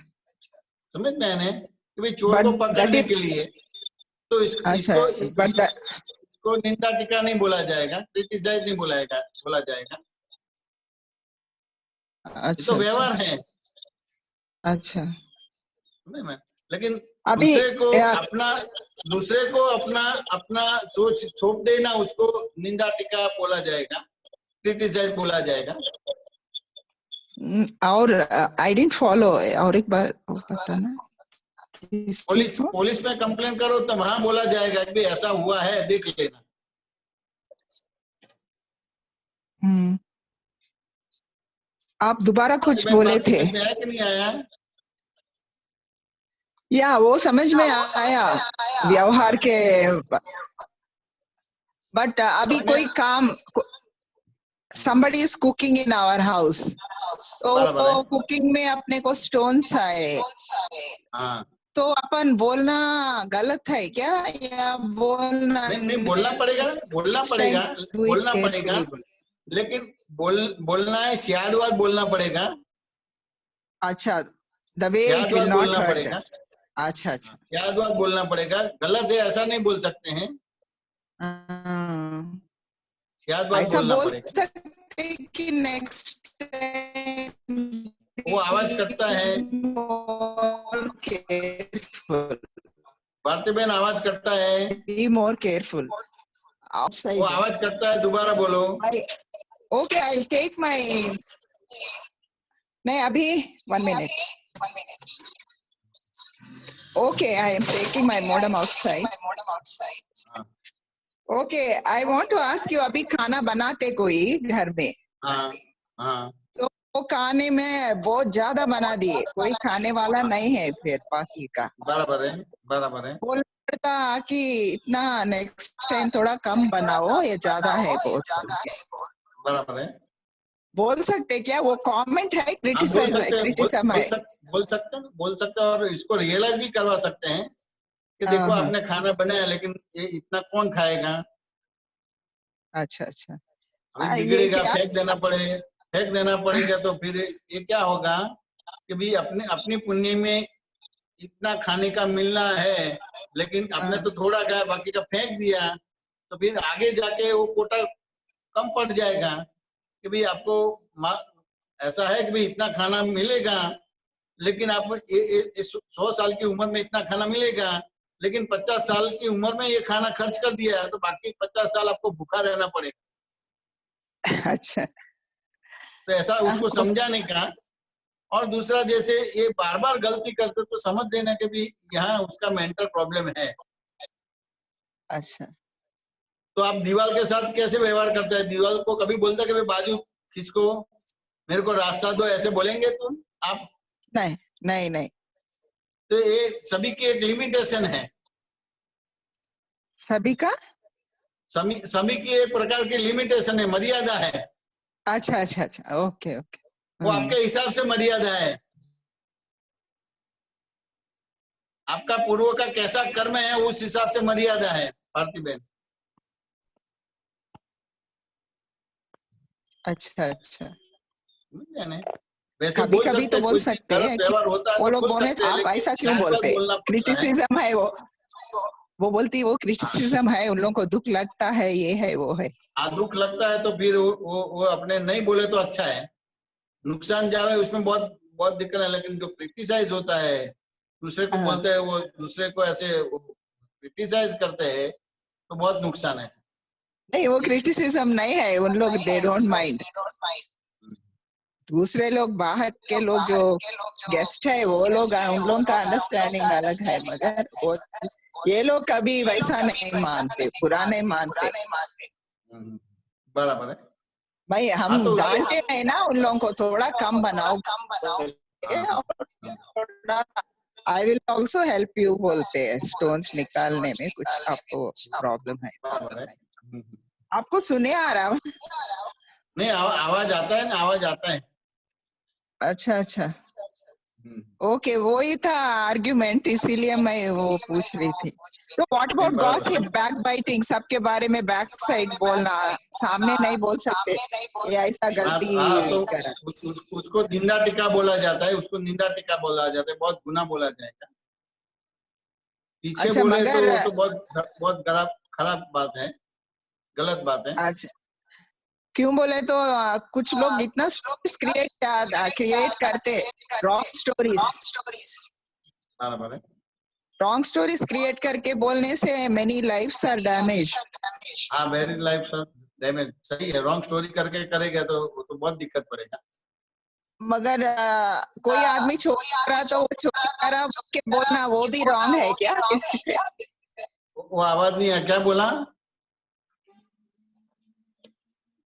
S1: समझ में आने कि भाई चोर को पकड़ने के लिए तो इसको निंदा टीका नहीं बोला जाएगा, क्रिटिसाइज नहीं बोला जाएगा।
S5: अच्छा,
S1: तो व्यवहार है।
S5: अच्छा,
S1: लेकिन
S5: अभी
S1: दूसरे को अपना सोच थोप देना, उसको निंदा टीका बोला जाएगा, क्रिटिसाइज बोला जाएगा।
S5: और आई डिडंट फॉलो, और एक बार बताना।
S1: पुलिस में कंप्लेन करो तो वहां बोला जाएगा कि ऐसा हुआ है देख लेना।
S5: आप दोबारा कुछ बोले थे,
S1: समझ में आया कि नहीं आया?
S5: या वो समझ में आया व्यवहार के, बट अभी कोई काम, somebody is cooking in our house, तो कुकिंग में अपने को स्टोन्स आए, तो अपन बोलना गलत है क्या, या बोलना
S1: नहीं बोलना पड़ेगा, लेकिन बोलना है शायदवाद बोलना पड़ेगा।
S5: अच्छा, the way it will not hurt. अच्छा,
S1: शायदवाद बोलना पड़ेगा, गलत है ऐसा नहीं बोल सकते हैं, शायदवाद बोलना पड़ेगा।
S5: कि नेक्स्ट
S1: वो आवाज करता है, भारती बहन आवाज करता है,
S5: बी मोर केयरफुल।
S1: वो आवाज करता है, दोबारा बोलो।
S5: Okay, I will take my, नहीं अभी 1 minute. Okay, I am taking my modem outside. Okay, I want to ask you, अभी खाना बनाते कोई घर में?
S1: हाँ हाँ।
S5: तो वो खाने में बहुत ज्यादा बना दिए, कोई खाने वाला नहीं है फिर बाकी का।
S1: बराबर है, बराबर है।
S5: बोलना पड़ता कि इतना नेक्स्ट टाइम थोड़ा कम बनाओ, ये ज्यादा है बहुत।
S1: बराबर है।
S5: बोल सकते क्या? वो कमेंट है, क्रिटिसाइज है, क्रिटिसिज्म है।
S1: बोल सकते हैं और इसको रियलाइज भी करवा सकते हैं कि देखो आपने खाना बनाया लेकिन ये इतना कौन खाएगा।
S5: अच्छा अच्छा।
S1: अभी बिगड़ेगा, फेंक देना पड़ेगा तो फिर ये क्या होगा कि भी अपनी पुण्य में इतना खाने का मिलना है लेकिन आपने तो थोड़ा खाया बाकी का फेंक दिया, तो फिर आगे जाके वो कोटा कम पड़ जाएगा कि भाई आपको ऐसा है कि भाई इतना खाना मिलेगा लेकिन आप 100 साल की उम्र में इतना खाना मिलेगा लेकिन 50 साल की उम्र में ये खाना खर्च कर दिया है तो बाकी 50 साल आपको भूखा रहना पड़ेगा।
S5: अच्छा,
S1: तो ऐसा उसको समझाने का। और दूसरा, जैसे ये बार बार गलती करते तो समझ देना कि भी यहाँ उसका मेंटल प्रॉब्लम है।
S5: अच्छा।
S1: तो आप दीवार के साथ कैसे व्यवहार करते हैं? दीवार को कभी बोलते हैं कि भाई बाजू किसको मेरे को रास्ता दो, ऐसे बोलेंगे तुम आप?
S5: नहीं नहीं नहीं।
S1: तो ये सभी की एक लिमिटेशन है।
S5: सभी का
S1: सभी की एक प्रकार की लिमिटेशन है, मर्यादा है।
S5: अच्छा अच्छा अच्छा, ओके ओके।
S1: वो आपके हिसाब से मर्यादा है। आपका पूर्व का कैसा कर्म है उस हिसाब से मर्यादा है भारती बहन।
S5: अच्छा अच्छा।
S1: वैसे
S5: कभी कभी तो बोल सकते हैं कि वो लोग बोले आप ऐसा क्यों बोलते, क्रिटिसिज्म है वो बोलती वो क्रिटिसिज्म है, उन लोगों को दुख लगता है, ये है वो है।
S1: दुख लगता है तो फिर वो अपने नहीं बोले तो अच्छा है। नुकसान जावे उसमें बहुत बहुत दिक्कत है, लेकिन जो क्रिटिसाइज होता है दूसरे को बोलते हैं, वो दूसरे को ऐसे क्रिटिसाइज करते हैं तो बहुत नुकसान है।
S5: नहीं, वो क्रिटिसिज्म नहीं है, उन लोग दे डोंट माइंड। दूसरे लोग बाहर के लोग जो गेस्ट है वो लोग, उन लोगों का अंडरस्टैंडिंग अलग है, मगर वो ये लोग कभी वैसा नहीं मानते, बुरा नहीं मानते।
S1: बराबर है
S5: भाई हम
S1: तो
S5: डांटे हैं ना उन लोगों को, थोड़ा कम बनाओ। I will also help you बोलते हैं, स्टोन्स निकालने में कुछ आपको प्रॉब्लम है। आपको सुने आ रहा?
S1: नहीं, आवाज आता है ना, आवाज आता है।
S5: अच्छा अच्छा, ओके, वो ही था आर्ग्यूमेंट, इसीलिए मैं वो पूछ रही थी। तो what about gossip, back biting, सबके बारे में बैक साइड बोलना, सामने नहीं बोल सकते ये ऐसा गलती
S1: तो
S5: करा।
S1: उसको निंदा टीका बोला जाता है, उसको निंदा टीका बोला जाता है, बहुत गुना बोला जाएगा। पीछे
S5: अच्छा,
S1: बोले
S5: मगर
S1: तो बहुत खराब बात है, गलत बात है।
S5: अच्छा, क्यों बोले तो कुछ लोग इतना क्रिएट करते रॉन्ग स्टोरीज क्रिएट करके बोलने से मेनी लाइव्स आर डैमेज।
S1: हाँ, वेरी लाइफ डैमेज, सही है। रॉन्ग स्टोरी करके करेगा तो बहुत दिक्कत पड़ेगा।
S5: मगर कोई आदमी छोटा तो वो छोटा के बोलना वो भी रॉन्ग है क्या किसी से?
S1: वो आवाज नहीं है, क्या बोला?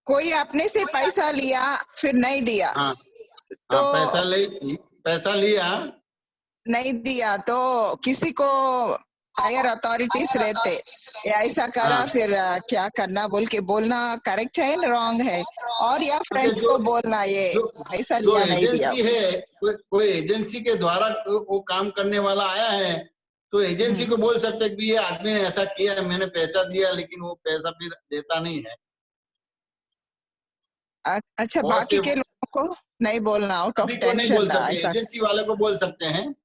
S5: कोई अपने से पैसा लिया फिर नहीं दिया।
S1: हाँ,
S5: तो
S1: पैसा लिया
S5: नहीं दिया तो किसी को हायर अथॉरिटीज रहते ऐसा करा, फिर क्या करना बोल के बोलना करेक्ट है ना रॉन्ग है? और या फ्रेंड्स को बोलना ये ऐसा लिया नहीं दिया।
S1: कोई एजेंसी के द्वारा वो काम करने वाला आया है तो एजेंसी को बोल सकते हैं कि ये आदमी ने ऐसा किया है, मैंने पैसा दिया लेकिन वो पैसा फिर देता नहीं है।
S5: अच्छा, बाकी के लोगों को नहीं बोलना, आउट ऑफ टेंशन ऐसा।
S1: एजेंसी वाले को बोल सकते हैं।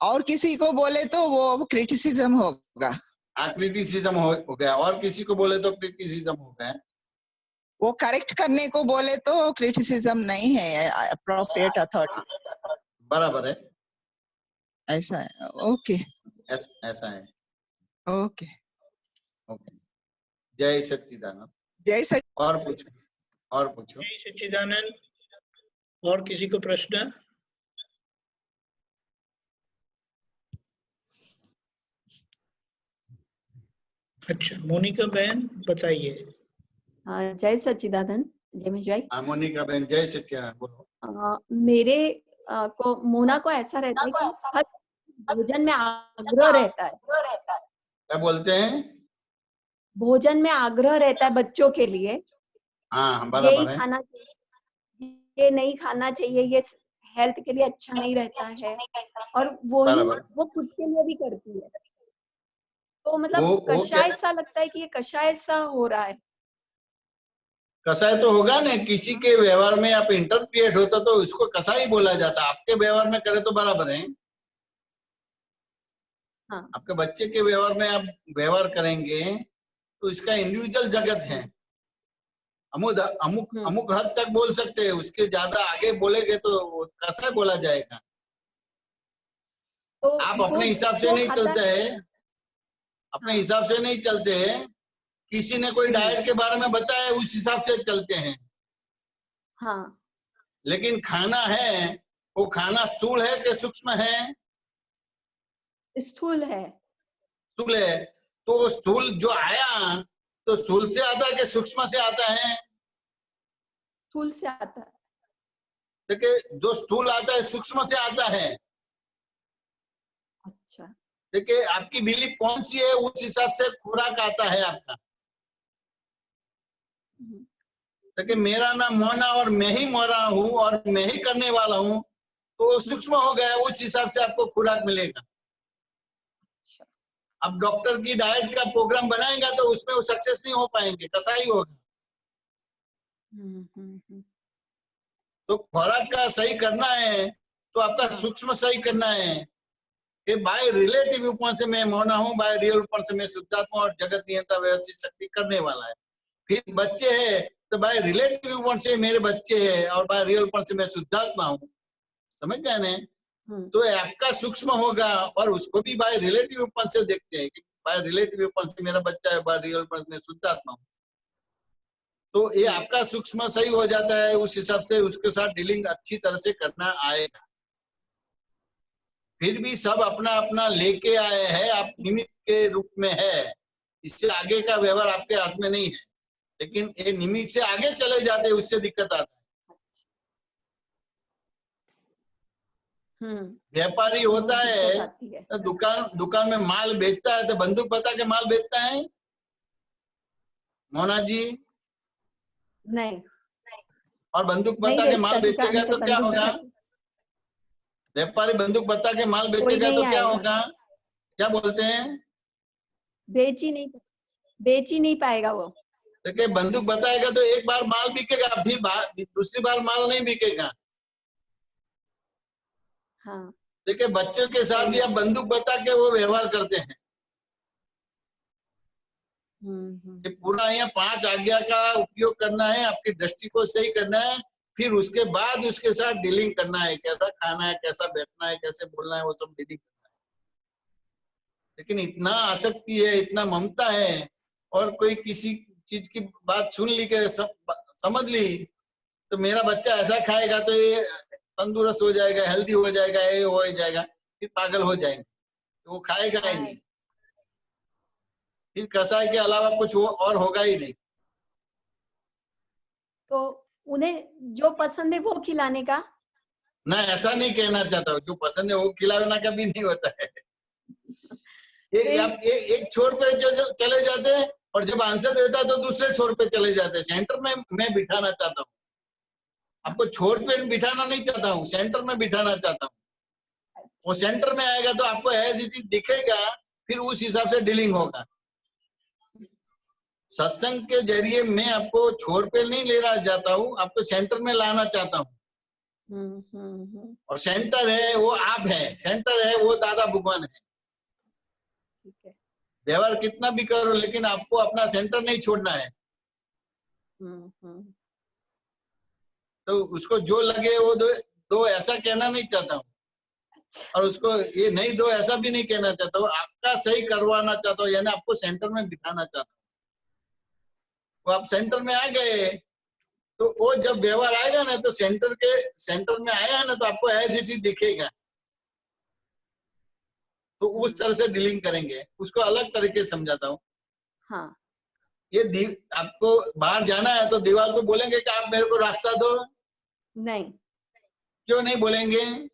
S5: और किसी को बोले तो वो क्रिटिसिज्म होगा।
S1: क्रिटिसिज्म हो गया, और किसी को बोले तो क्रिटिसिज्म हो गया।
S5: वो करेक्ट करने को बोले तो क्रिटिसिज्म नहीं है, अप्रोप्रिएट अथॉरिटी।
S1: बराबर है,
S5: ऐसा है। ओके,
S1: ऐसा है।
S5: ओके
S1: ओके, जय सच्चिदानंद।
S5: जय सच्चिदानंद।
S1: और पूछो।
S2: जय सच्चिदानंद। और किसी को प्रश्न? अच्छा, मोनिका बहन बताइए।
S6: जय सच्चिदानंद। जय महेश भाई।
S1: मोनिका बहन जय सच्चिदानंद, बोलो।
S6: मेरे को मोना को ऐसा रहता है कि हर भोजन में आग्रह रहता है।
S1: क्या बोलते हैं?
S6: भोजन में आग्रह रहता है बच्चों के लिए।
S1: हाँ बराबर
S6: यही
S1: है।
S6: खाना चाहिए, ये नहीं खाना चाहिए, ये हेल्थ के लिए अच्छा नहीं रहता है, और वो खुद के लिए भी करती है। तो मतलब कषाय सा लगता है कि ये कषाय सा हो रहा है।
S1: कसाई तो होगा ना, किसी के व्यवहार में आप इंटरप्रिएट होता तो उसको कसाई बोला जाता। आपके व्यवहार में करे तो बराबर है।
S6: हाँ।
S1: आपके बच्चे के व्यवहार में आप व्यवहार करेंगे तो इसका इंडिविजुअल जगत है। अमुक हद तक बोल सकते हैं, उसके ज्यादा आगे बोलेंगे तो कसाई बोला जाएगा।
S6: तो
S1: आप अपने हिसाब से नहीं चलते हैं, अपने हिसाब से नहीं चलते हैं। किसी ने कोई डाइट के बारे में बताया, उस हिसाब से चलते हैं।
S6: हाँ।
S1: लेकिन खाना है, वो खाना स्थूल है कि सूक्ष्म है?
S6: स्थूल है।
S1: स्थूल है। तो स्थूल जो आया तो स्थूल से आता है कि सूक्ष्म से आता है?
S6: स्थूल से आता है।
S1: देखिए, जो स्थूल आता है सूक्ष्म से आता है।
S6: अच्छा।
S1: देखिए, आपकी बिलीफ कौन सी है, उस हिसाब से खुराक आता है आपका। देखिए, मेरा नाम मोना और मैं ही मोरा हूँ और मैं ही करने वाला हूँ, तो सूक्ष्म हो गया, उस हिसाब से आपको खुराक मिलेगा। अब डॉक्टर की डाइट का प्रोग्राम बनाएगा तो उसमें वो सक्सेस नहीं हो पाएंगे, कसाई होगा। तो खुराक का सही करना है तो आपका सूक्ष्म सही करना है कि बाय रिलेटिव व्यू पॉइंट से मैं मौना हूँ, बाय रियल पॉइंट से मैं शुद्धात्मा और जगत नियंत्रण व्यवस्थित शक्ति करने वाला है। फिर बच्चे हैं तो बाय रिलेटिव व्यू पॉइंट से मेरे बच्चे हैं और बाय रियल पॉइंट से मैं शुद्धात्मा हूँ। समझ गए ना? तो आपका सूक्ष्म होगा और उसको भी बाय रिलेटिव व्यू पॉइंट से देखते हैं कि बाय रिलेटिव व्यू पॉइंट से मेरा बच्चा है, बाय रियल पॉइंट में शुद्धात्मा हूँ। तो ये आपका सूक्ष्म सही हो जाता है, उस हिसाब से उसके साथ डीलिंग अच्छी तरह से करना आएगा। फिर भी सब अपना अपना लेके आए हैं, आप निमित्त के रूप में है, इससे आगे का व्यवहार आपके हाथ में नहीं है। लेकिन ये निमित्त से आगे चले जाते, उससे दिक्कत आता है। व्यापारी होता है तो दुकान में माल बेचता है तो बंदूक बता के माल बेचता है मोना जी?
S6: नहीं।
S1: और बंदूक बता के माल बेचेगा तो क्या होगा? व्यापारी बंदूक बता के माल बेचेगा तो क्या होगा? क्या बोलते हैं?
S6: बेच ही नहीं पाएगा वो।
S1: देखिए, बंदूक बताएगा तो एक बार माल बिकेगा, फिर दूसरी बार माल नहीं बिकेगा।
S6: हाँ।
S1: देखिए, बच्चों के साथ भी आप बंदूक बता के वो व्यवहार करते हैं। पूरा यहाँ 5 आज्ञा का उपयोग करना है, आपकी दृष्टि को सही करना है, फिर उसके बाद उसके साथ डीलिंग करना है, कैसा खाना है, कैसा बैठना है, कैसे बोलना है, वो सब डीलिंग करना है। लेकिन इतना आसक्ति है, इतना ममता है, और कोई किसी चीज की बात सुन ली के समझ ली तो मेरा बच्चा ऐसा खाएगा तो ये तंदुरुस्त हो जाएगा, हेल्दी हो जाएगा, ये हो जाएगा, फिर पागल हो जाएंगे, तो वो खाएगा ही नहीं। फिर कसाई के अलावा कुछ और होगा ही नहीं।
S6: तो उन्हें जो पसंद है वो खिलाने का?
S1: ना, ऐसा नहीं कहना चाहता हूँ, जो पसंद है वो खिलाना कभी नहीं होता है। एक छोर पे जो चले जाते हैं और जब आंसर देता है तो दूसरे छोर पे चले जाते हैं। सेंटर में मैं बिठाना चाहता हूँ आपको, छोर पे बिठाना नहीं चाहता हूँ, सेंटर में बिठाना चाहता हूँ। वो सेंटर में आएगा तो आपको ऐसी चीज दिखेगा, फिर उस हिसाब से डीलिंग होगा। सत्संग के जरिए मैं आपको छोर पे नहीं लेना चाहता हूँ, आपको सेंटर में लाना चाहता हूँ। और सेंटर है वो आप है, सेंटर है वो दादा भगवान है। व्यवहार कितना भी करो लेकिन आपको अपना सेंटर नहीं छोड़ना है। तो उसको जो लगे वो दो ऐसा कहना नहीं चाहता हूँ, और उसको ये नहीं दो ऐसा भी नहीं कहना चाहता हूँ, आपका सही करवाना चाहता हूँ, यानी आपको सेंटर में बिठाना चाहता हूँ। तो आप सेंटर में आ गए तो वो जब व्यवहार आएगा ना तो सेंटर में आया है ना तो आपको ऐसी चीज दिखेगा, तो उस तरह से डीलिंग करेंगे। उसको अलग तरीके से समझाता हूँ।
S6: हाँ।
S1: ये आपको बाहर जाना है तो दीवार को बोलेंगे कि आप मेरे को रास्ता दो?
S6: नहीं,
S1: क्यों नहीं बोलेंगे?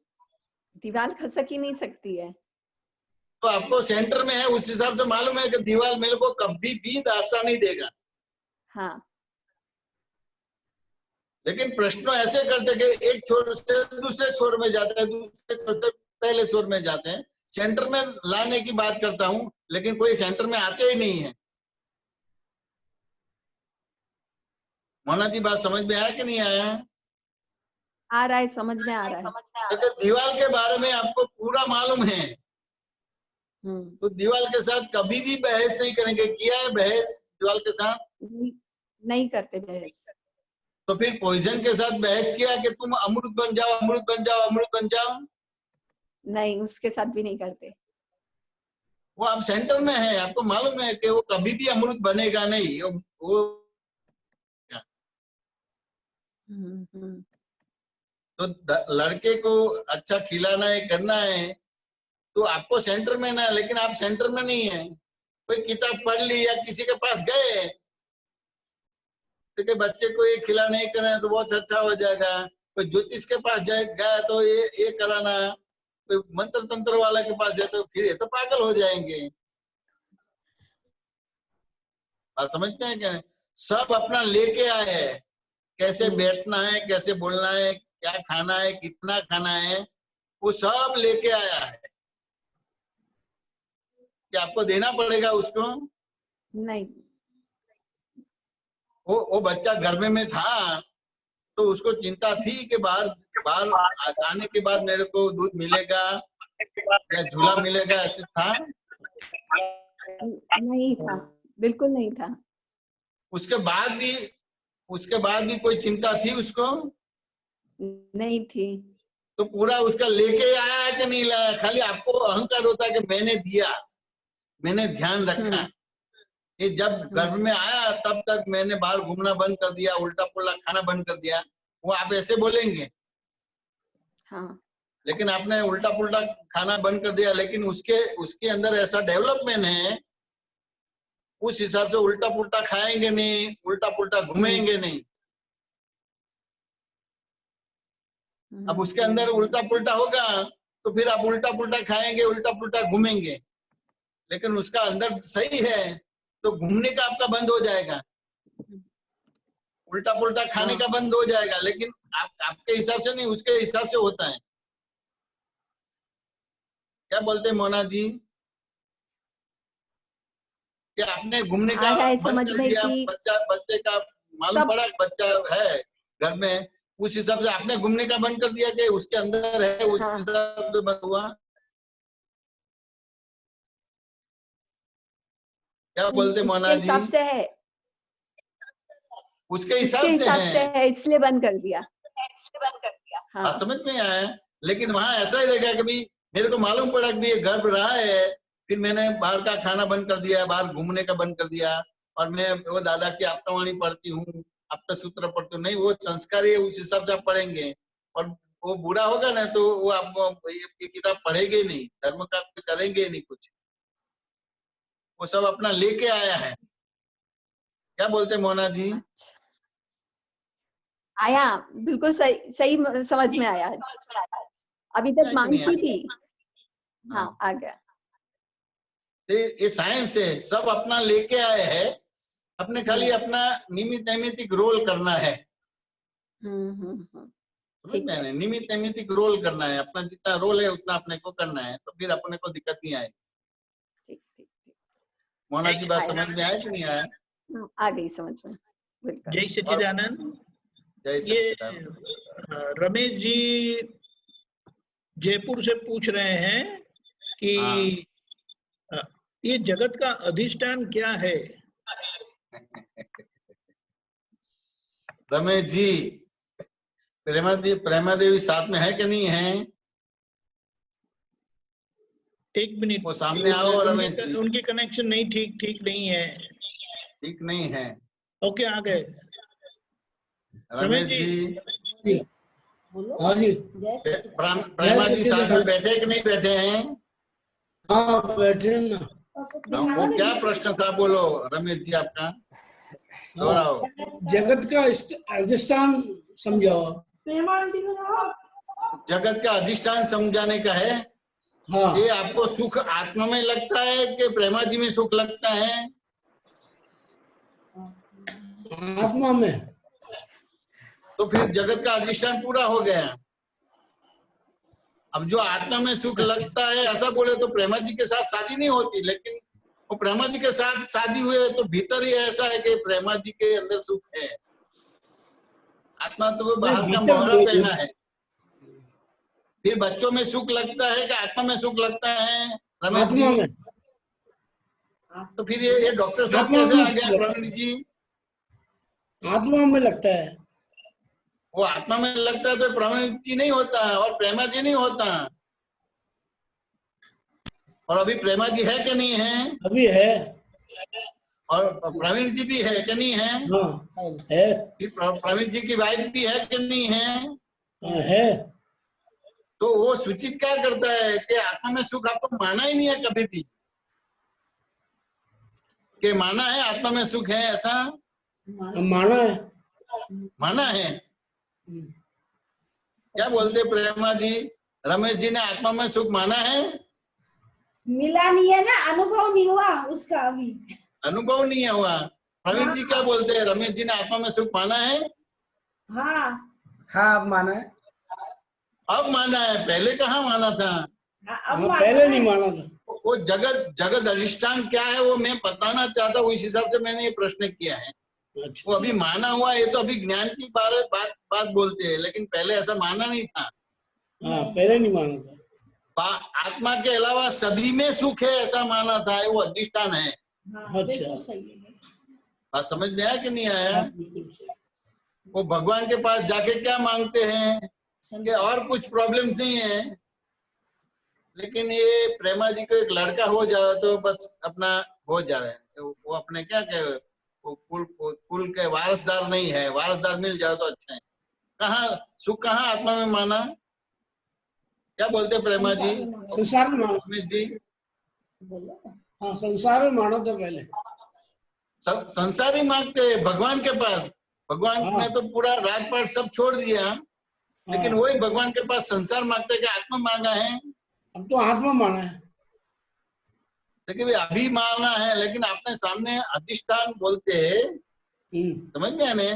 S6: दीवार खसक ही नहीं सकती है।
S1: तो आपको सेंटर में है, उस हिसाब से मालूम है कि दीवार मेरे को कभी भी रास्ता नहीं देगा।
S6: हाँ।
S1: लेकिन प्रश्न ऐसे करते कि एक छोर से दूसरे छोर में जाते हैं, दूसरे छोर से पहले छोर में जाते हैं। सेंटर में लाने की बात करता हूं, लेकिन कोई सेंटर में आते ही नहीं है। मोना जी, बात समझ में आया कि नहीं आया?
S6: आ रहा है, समझ में आ रहा है।
S1: तो दीवार के बारे में आपको पूरा मालूम है, तो दीवार के साथ कभी भी बहस नहीं करेंगे। किया है बहस दीवार के साथ?
S6: नहीं करते बहस।
S1: तो फिर पॉइजन के साथ बहस किया कि तुम अमृत बन जाओ, अमृत बन जाओ, अमृत बन जाओ? नहीं,
S6: उसके साथ भी नहीं करते।
S1: वो आप सेंटर में है, आपको मालूम है कि वो कभी भी अमृत बनेगा नहीं। वो तो लड़के को अच्छा खिलाना है, करना है, तो आपको सेंटर में ना, लेकिन आप सेंटर में नहीं है। कोई किताब पढ़ ली या किसी के पास गए तो बच्चे को ये खिलाना नहीं करना तो बहुत अच्छा हो जाएगा। कोई ज्योतिष के पास गया तो ये कराना, कोई मंत्र तंत्र वाला के पास जाए तो फिर ये तो पागल हो जाएंगे। बात समझ में है क्या? सब अपना लेके आए हैं, कैसे बैठना है, कैसे बोलना है, क्या खाना है, कितना खाना है, वो सब लेके आया है। क्या आपको देना पड़ेगा उसको?
S6: नहीं।
S1: वो बच्चा घर में था तो उसको चिंता थी कि बाहर आने के बाद मेरे को दूध मिलेगा या झूला मिलेगा, ऐसे था?
S6: नहीं था, बिल्कुल नहीं था।
S1: उसके बाद भी कोई चिंता थी उसको?
S6: नहीं थी।
S1: तो पूरा उसका लेके आया है कि नहीं लाया? खाली आपको अहंकार होता है कि मैंने दिया, मैंने ध्यान रखा। ये जब गर्भ में आया तब तक मैंने बाहर घूमना बंद कर दिया, उल्टा पुल्टा खाना बंद कर दिया, वो आप ऐसे बोलेंगे।
S6: हाँ।
S1: लेकिन आपने उल्टा पुल्टा खाना बंद कर दिया, लेकिन उसके अंदर ऐसा डेवलपमेंट है, उस हिसाब से उल्टा पुल्टा खाएंगे नहीं, उल्टा पुल्टा घूमेंगे नहीं। अब उसके अंदर उल्टा पुल्टा होगा तो फिर आप उल्टा पुल्टा खाएंगे, उल्टा पुल्टा घूमेंगे। लेकिन उसका अंदर सही है तो घूमने का आपका बंद हो जाएगा, उल्टा पुल्टा खाने का बंद हो जाएगा। लेकिन आपके हिसाब से नहीं, उसके हिसाब से होता है। क्या बोलते हैं मोना जी? कि आपने घूमने का बंद कर दिया, बच्चे का मालूम पड़ा बच्चा है घर में, उस हिसाब से आपने घूमने का बंद कर दिया कि उसके अंदर है, उस हिसाब से बंद हुआ। क्या बोलते मोना जी?
S6: हिसाब से है,
S1: उसके हिसाब से
S6: है, इसलिए बंद कर दिया।
S1: हाँ, समझ में आया। लेकिन वहां ऐसा ही रहेगा कि भाई मेरे को मालूम पड़ा कि ये गर्भ रहा है, फिर मैंने बाहर का खाना बंद कर दिया, बाहर घूमने का बंद कर दिया, और मैं वो दादा की आपतावाणी पढ़ती हूँ, आपका सूत्र पढ़ती हूँ। नहीं, वो संस्कार है, उस हिसाब से आप पढ़ेंगे। और वो बुरा होगा ना तो वो आपको ये किताब पढ़ेंगे नहीं, धर्म का करेंगे नहीं कुछ। वो सब अपना लेके आया है। क्या बोलते मोना जी?
S6: आया, बिल्कुल सही समझ में आया। अभी तक मांगती थी। हाँ, आ गया।
S1: ये साइंस है, सब अपना लेके आए हैं, अपने खाली अपना निमित्त रोल करना है। समझ में आया? निमित्त रोल करना है, अपना जितना रोल है उतना अपने को करना है, तो फिर अपने को दिक्कत नहीं आएगी। मोना जी, बात समझ में आया कि नहीं आया?
S6: आ गई समझ में।
S2: जय सच्चिदानंद। ये रमेश जी जयपुर से पूछ रहे हैं कि ये जगत का अधिष्ठान क्या है?
S1: रमेश जी, प्रेमा देवी साथ में है कि नहीं है?
S2: एक मिनट,
S1: वो सामने आओ रमेश जी।
S2: उनकी कनेक्शन नहीं ठीक नहीं है।
S1: ठीक नहीं है?
S2: ओके, आ गए
S1: रमेश जी। प्रेमा जी साथ में बैठे कि नहीं बैठे हैं?
S7: हाँ, बैठे ना।
S1: वो क्या प्रश्न था, बोलो रमेश जी आपका, दोहराओ।
S7: जगत का अधिष्ठान समझाओ।
S1: जगत का अधिष्ठान समझाने का है।
S7: हाँ।
S1: ये आपको सुख आत्मा में लगता है कि प्रेमा जी में सुख लगता है?
S7: आत्मा में।
S1: तो फिर जगत का अधिष्ठान पूरा हो गया। अब जो आत्मा में सुख लगता है ऐसा बोले तो प्रेमा जी के साथ शादी नहीं होती, लेकिन वो प्रेमा जी के साथ शादी हुए तो भीतर ही ऐसा है कि प्रेमा जी के अंदर सुख है। आत्मा तो वो बाहर का मोहरा पहना है। फिर बच्चों में सुख लगता है कि आत्मा में सुख लगता है रमेश जी? तो फिर ये डॉक्टर साहब कैसे आ गया प्रवीण जी?
S7: आत्मा में लगता है।
S1: वो आत्मा में लगता है तो प्रवीण जी नहीं होता और प्रेमा जी नहीं होता। और अभी प्रेमा जी है कि नहीं है?
S7: अभी है।
S1: और प्रवीण जी भी है कि नहीं है?
S7: हाँ, है।
S1: फिर प्रवीण जी की वाइफ भी है कि नहीं है?
S7: हाँ, है।
S1: तो वो सूचित क्या करता है कि आत्मा में सुख आपको माना ही नहीं है कभी भी, कि माना है आत्मा में सुख है ऐसा?
S7: माना है।
S1: माना है। क्या बोलते प्रेमा जी? रमेश जी ने आत्मा में सुख माना है?
S8: मिला नहीं है ना, अनुभव नहीं हुआ उसका अभी।
S1: अनुभव नहीं हुआ। प्रवीण जी क्या बोलते हैं? रमेश जी ने आत्मा में सुख माना है?
S8: हाँ
S9: हाँ, अब माना है।
S1: अब माना है, पहले कहाँ माना था?
S8: अब
S7: पहले नहीं माना था।
S1: वो जगत अधिष्ठान क्या है वो मैं बताना चाहता हूँ, इस हिसाब से मैंने ये प्रश्न किया है।
S7: अच्छा।
S1: वो अभी माना हुआ, ये तो अभी ज्ञान की बात बोलते हैं, लेकिन पहले ऐसा माना नहीं था।
S7: हाँ, पहले नहीं माना था।
S1: आत्मा के अलावा सभी में सुख है ऐसा माना था, वो अधिष्ठान है।
S7: अच्छा,
S1: बात समझ में आया कि नहीं आया? वो भगवान के पास जाके क्या मांगते हैं कि और कुछ प्रॉब्लम नहीं है, लेकिन ये प्रेमा जी को एक लड़का हो जाए तो बस अपना हो जाए। वो अपने क्या कहे, वो कुल के वारसदार नहीं है, वारसदार मिल जाए तो अच्छा है। कहाँ सुख, कहाँ आत्मा में माना? क्या बोलते प्रेमा जी?
S7: संसार में माना।
S1: रमेश जी?
S7: हाँ, संसार में माना था पहले।
S1: सब संसार ही मांगते हैं भगवान के पास। भगवान ने तो पूरा राजपाट सब छोड़ दिया, लेकिन वही भगवान के पास संसार मांगते कि आत्मा मांगा है।
S7: अब तो आत्मा माना है।
S1: देखिए अभी माना है, लेकिन आपने सामने अधिष्ठान बोलते हैं, समझ में आने?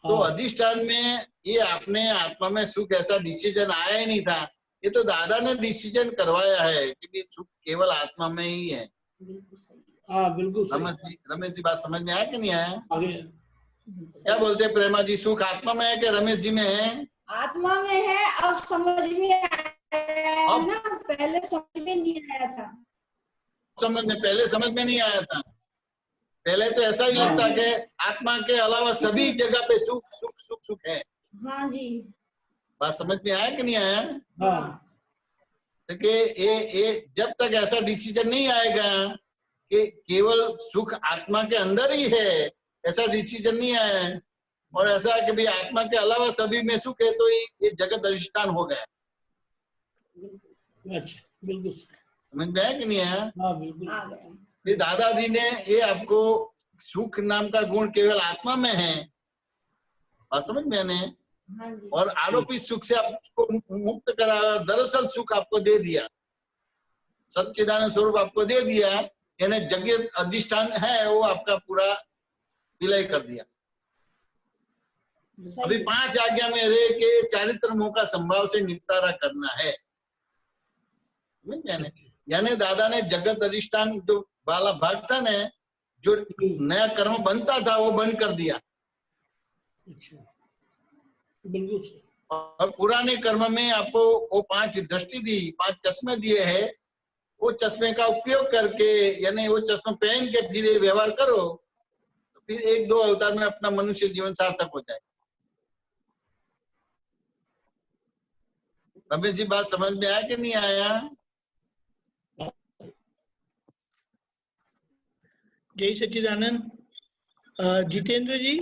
S1: तो अधिष्ठान में ये आपने आत्मा में सुख ऐसा डिसीजन आया ही नहीं था। ये तो दादा ने डिसीजन करवाया है कि सुख केवल आत्मा में ही है।
S7: हाँ, बिल्कुल।
S1: रमेश जी बात समझ में आया कि नहीं आया?
S7: आगे
S1: क्या बोलते हैं प्रेमा जी? सुख आत्मा में है कि रमेश जी में है?
S8: आत्मा में है। अब समझ में आया ना, पहले समझ में नहीं आया था।
S1: पहले समझ में नहीं आया था। पहले तो ऐसा ही लगता कि आत्मा के अलावा सभी जगह पे सुख सुख सुख सुख है।
S8: हाँ जी।
S1: बात समझ में आया कि नहीं आया?
S7: हाँ।
S1: देखिए ये जब तक ऐसा डिसीजन नहीं आएगा कि केवल सुख आत्मा के अंदर ही है, ऐसा डिसीजन नहीं आया है, और ऐसा है कि भाई आत्मा के अलावा सभी में सुख है, तो ये जगत अधिष्ठान हो गया।
S7: अच्छा, बिल्कुल
S1: समझ में आया कि नहीं आया?
S7: हाँ, बिल्कुल।
S1: दादाजी ने ये आपको सुख नाम का गुण केवल आत्मा में है, बात समझ में आने? और आरोपित सुख से आपको मुक्त करा, दरअसल सुख आपको दे दिया, सच्चिदानंद स्वरूप आपको दे दिया, यानी जगत अधिष्ठान है वो आपका पूरा विलय कर दिया। अभी 5 आज्ञा में रह के चारित्र मोह का संभाव से निपटारा करना है। यानी दादा ने जगत अधिष्ठान जो वाला भाग था ना, जो नया कर्म बनता था वो बंद कर दिया।
S7: बिल्कुल।
S1: और पुराने कर्म में आपको वो 5 दृष्टि दी, 5 चश्मे दिए हैं, वो चश्मे का उपयोग करके, यानी वो चश्मा पहन के फिर ये व्यवहार करो, तो फिर 1-2 अवतार में अपना मनुष्य जीवन सार्थक हो जाए। रमेश जी बात समझ में आया कि नहीं आया?
S2: जय सच्चिदानंद। जितेंद्र जी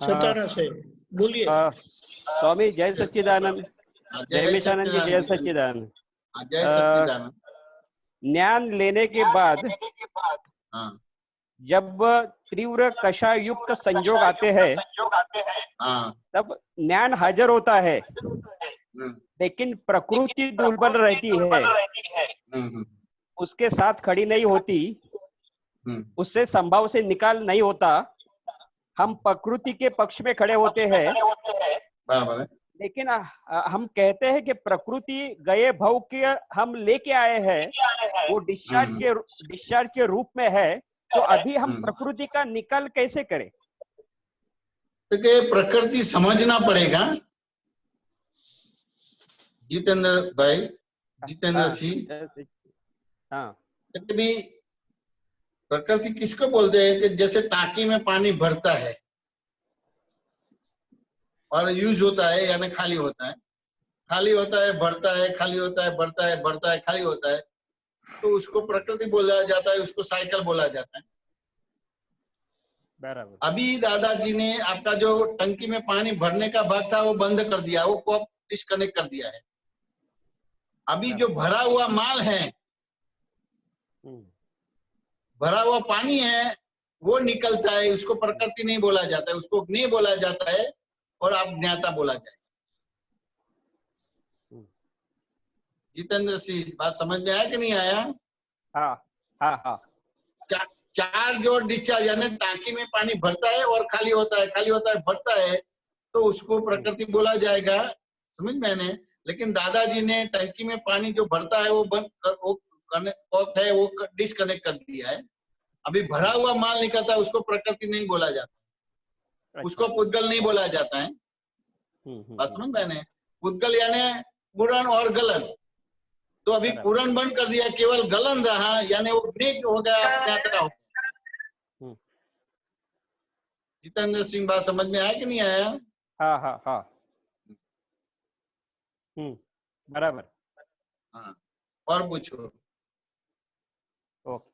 S2: सतारा से बोलिए।
S10: स्वामी जय सच्चिदानंद। जय मितानंद जी, जय सच्चिदानंद।
S1: जय सच्चिदानंद।
S10: ज्ञान लेने के बाद
S1: हाँ
S10: जब तीव्र कषाय युक्त संयोग आते हैं
S1: हाँ
S10: तब ज्ञान हाजिर होता है, लेकिन प्रकृति दुर्बल रहती है, उसके साथ खड़ी नहीं होती, उससे संभव से निकाल नहीं होता। हम प्रकृति के पक्ष में खड़े होते हैं, लेकिन हम कहते हैं कि प्रकृति गए भव के हम लेके आए हैं, वो डिस्चार्ज के रूप में है, तो अभी हम प्रकृति का निकाल कैसे करें?
S1: तो प्रकृति समझना पड़ेगा जितेंद्र भाई, जितेंद्र सिंह।
S10: हाँ,
S1: भी प्रकृति किसको बोलते हैं कि जैसे टाकी में पानी भरता है और यूज होता है, यानी खाली होता है, खाली होता है, भरता है, खाली होता है, भरता है, भरता है, खाली होता है, तो उसको प्रकृति बोला जाता है, उसको साइकिल बोला जाता है।
S10: बराबर।
S1: अभी दादाजी ने आपका जो टंकी में पानी भरने का भाग था वो बंद कर दिया, वो को डिस्कनेक्ट कर दिया है। अभी जो भरा हुआ माल है, भरा हुआ पानी है, वो निकलता है, उसको प्रकृति नहीं बोला जाता है, उसको ज्ञेय बोला जाता है और आप ज्ञाता बोला जाए। जितेंद्र सिंह, बात समझ में आया कि नहीं आया?
S10: हाँ हाँ हाँ।
S1: चार जो डिस्चार्ज यानी टांकी में पानी भरता है और खाली होता है, खाली होता है, भरता है, तो उसको प्रकृति बोला जाएगा, समझ में आने। लेकिन दादाजी ने टंकी में पानी जो भरता है वो बंद कर, वो डिस्कनेक्ट कर दिया है। अभी भरा हुआ माल निकलता है, उसको प्रकृति नहीं बोला जाता, उसको पुद्गल नहीं बोला जाता है। बात समझ में आने। पुद्गल यानी पूरण और गलन, तो अभी पूरण बंद कर दिया, केवल गलन रहा, यानी वो ज्ञेय हो गया, ज्ञाता हो गया। जितेंद्र सिंह, बात समझ में आया कि नहीं आया?
S10: हाँ हाँ हाँ। बराबर।
S1: हाँ, और पूछो।
S10: ओके।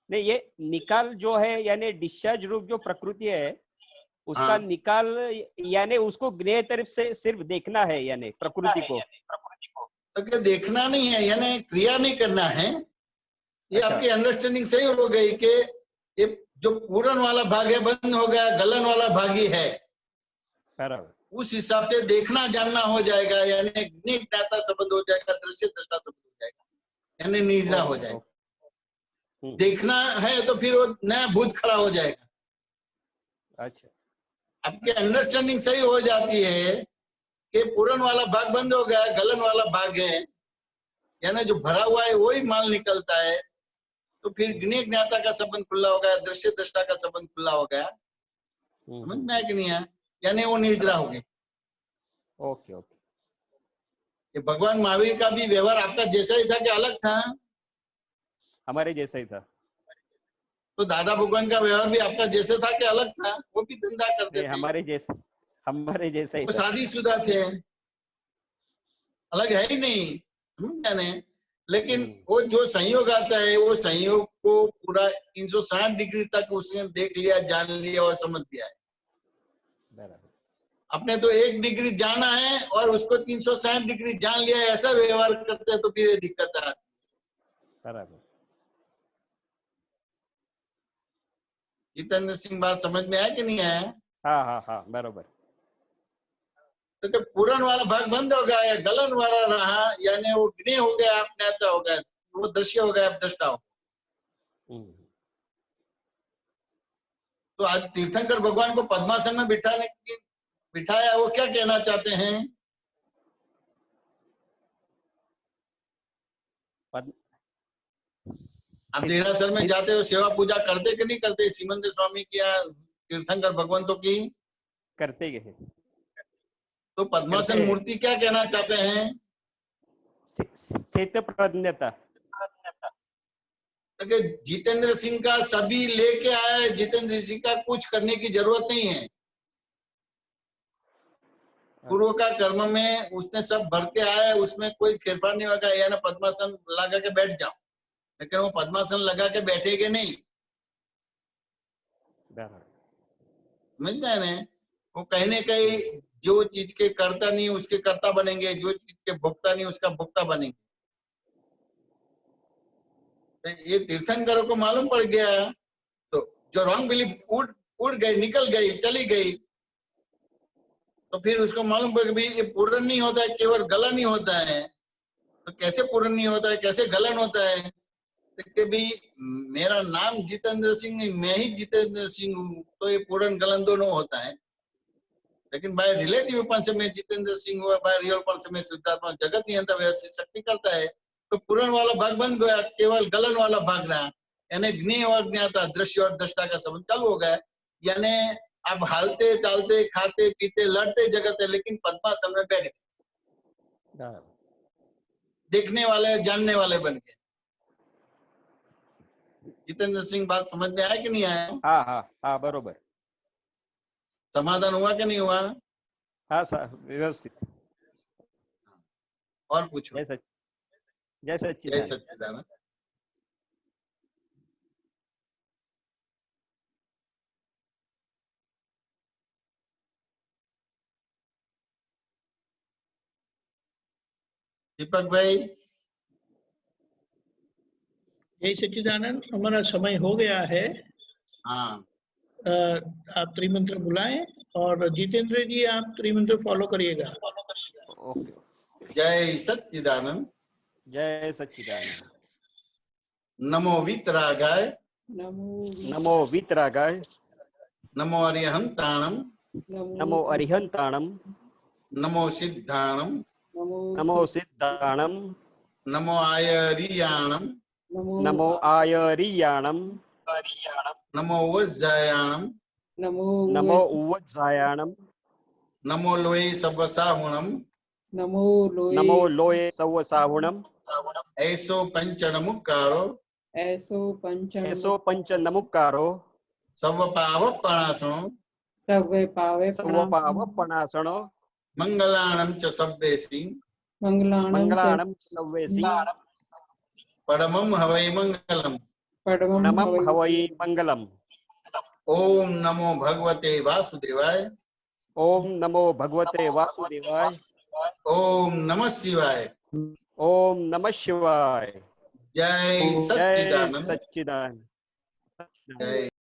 S10: नहीं, ये निकाल जो है यानी डिस्चार्ज रूप जो प्रकृति है उसका
S1: हाँ।
S10: निकाल यानी उसको ज्ञेय तरफ से सिर्फ देखना है, यानी प्रकृति को
S1: तो देखना नहीं है, यानी क्रिया नहीं करना है। ये
S10: अच्छा।
S1: आपकी अंडरस्टैंडिंग सही हो गई कि ये जो पूरण वाला भाग है बंद हो गया, गलन वाला भाग ही है,
S10: बराबर।
S1: उस हिसाब से देखना जानना हो जाएगा, यानी ज्ञाता संबंध हो जाएगा, दृश्य दृष्टा संबंध हो जाएगा, यानी निजरा हो जाएगा। देखना है तो फिर वो नया भूत खड़ा हो जाएगा।
S10: अच्छा,
S1: आपकी अंडरस्टैंडिंग सही हो जाती है कि पूरण वाला भाग बंद हो गया, गलन वाला भाग है, यानी जो भरा हुआ है वही माल निकलता है, तो फिर ज्ञेय ज्ञाता का संबंध खुला हो गया, दृश्य दृष्टा का संबंध खुला हो गया। समझ में आया कि नहीं आया? यानी वो निजरा हो गई।
S10: Okay okay.
S1: ये भगवान महावीर का भी व्यवहार आपका जैसा ही था कि अलग था?
S10: हमारे जैसा ही था।
S1: तो दादा भगवान का व्यवहार भी आपका जैसे था कि अलग था? वो भी धंधा करते थे,
S10: हमारे जैसा ही
S1: वो
S10: था।
S1: शादीशुदा थे, अलग है ही नहीं, समझ में। लेकिन वो जो संयोग आता है, वो संयोग को पूरा 360 डिग्री तक उसने देख लिया, जान लिया और समझ लिया है। अपने तो 1 डिग्री जाना है और उसको 360 डिग्री जान लिया है, ऐसा व्यवहार करते हैं तो फिर ये दिक्कत आती है।
S10: बराबर।
S1: जितेंद्र सिंह, बात समझ में आया कि नहीं आया?
S10: हाँ हाँ हाँ, बराबर।
S1: तो पूरण वाला भाग बंद हो गया, गलन वाला रहा, यानी वो ज्ञेय हो गया, आप ज्ञाता हो गया, वो दृश्य हो गया, आप दृष्टा हो। तो आज तीर्थंकर भगवान को पद्मासन में बिठाया, वो क्या कहना चाहते हैं? आप देहरासर में जाते हो, सेवा पूजा करते कि नहीं करते? सीमंत स्वामी की या तीर्थंकर भगवंतों की
S10: करते हैं।
S1: तो पद्मासन मूर्ति क्या कहना चाहते हैं?
S10: स्थित प्रज्ञता।
S1: जितेंद्र सिंह का सभी लेके आया है, जितेंद्र सिंह का कुछ करने की जरूरत नहीं है। पूर्व का कर्म में उसने सब भर के आया है, उसमें कोई फेरफार नहीं होगा। या ना पद्मासन लगा के बैठ जाओ, लेकिन वो पद्मासन लगा के बैठेगे नहीं, समझ में आए? वो कहीं न कहीं जो चीज के कर्ता नहीं उसके कर्ता बनेंगे, जो चीज के भोक्ता नहीं उसका भोक्ता बनेंगे। ये तीर्थंकरों को मालूम पड़ गया, तो जो रॉन्ग बिलीफ उड़ गई, निकल गई, चली गई, तो फिर उसको मालूम पड़ गया ये पूर्ण नहीं होता है, केवल गलन ही होता है। तो कैसे पूर्ण नहीं होता है, कैसे गलन होता है? कि भी मेरा नाम जितेंद्र सिंह नहीं, मैं ही जितेंद्र सिंह हूँ, तो ये पूर्ण गलन दोनों होता है। लेकिन बाय रिलेटिव पन से मैं जितेंद्र सिंह हुआ, बाय रियल पन से मैं शुद्धात्मा जगत नियंता व्यवस्थित शक्ति करता है। तो पूर्ण वाला भाग बन गया, केवल गलन वाला भाग रहा, यानी ज्ञेय और ज्ञाता, दृश्य और दृष्टा का संबंध चालू हो गया। यानी अब हालते चालते खाते पीते लड़ते झगड़ते, लेकिन पद्मासन में बैठ गए, देखने वाले जानने वाले बन गए। जितेंद्र सिंह बात समझ में आया कि नहीं आया?
S10: हाँ हाँ हाँ, बरोबर।
S1: समाधान हुआ कि नहीं हुआ?
S10: हाँ सर, व्यवस्थित।
S1: और पूछो।
S10: जय सच्चिदानंद।
S1: दीपक भाई।
S2: जय सच्चिदानंद, हमारा समय हो गया है।
S1: हाँ,
S2: आप त्रिमंत्र बुलाएं और जितेंद्र जी आप त्रिमंत्र फॉलो करिएगा।
S1: जय सच्चिदानंद।
S10: जय सच्चिदानंद।
S1: नमो वीतरागाय,
S10: नमो वीतरागाय,
S1: नमो अरिहंताणम,
S10: नमो अरिहंताणम,
S1: नमो सिद्धाणम,
S10: नमो सिद्धाणम,
S1: नमो आयरियाणम,
S10: नमो आयरियाणम,
S1: नमो वज्जायाणम,
S10: नमो उवज्जायाणम,
S1: नमो लोये सवसाहुणम,
S10: नमो लोये सवसाहुणम,
S1: ऐसो पंच नमुक्कारो,
S10: ऐसो पंच नमुक्कारो,
S1: सवपावपणासनो,
S10: सवपावपणासनो,
S1: मंगलाणं च सव्वेसि,
S10: मंगलाणं च सव्वेसि,
S1: परमं हवै मंगलम,
S10: परमं हवै मंगलम।
S1: ओम नमो भगवते वासुदेवाय,
S10: ओम नमो भगवते वासुदेवाय,
S1: ओम नमः शिवाय,
S10: ओम नमः शिवाय।
S1: जय सच्चिदानंद।
S10: सच्चिदानंद।
S1: जय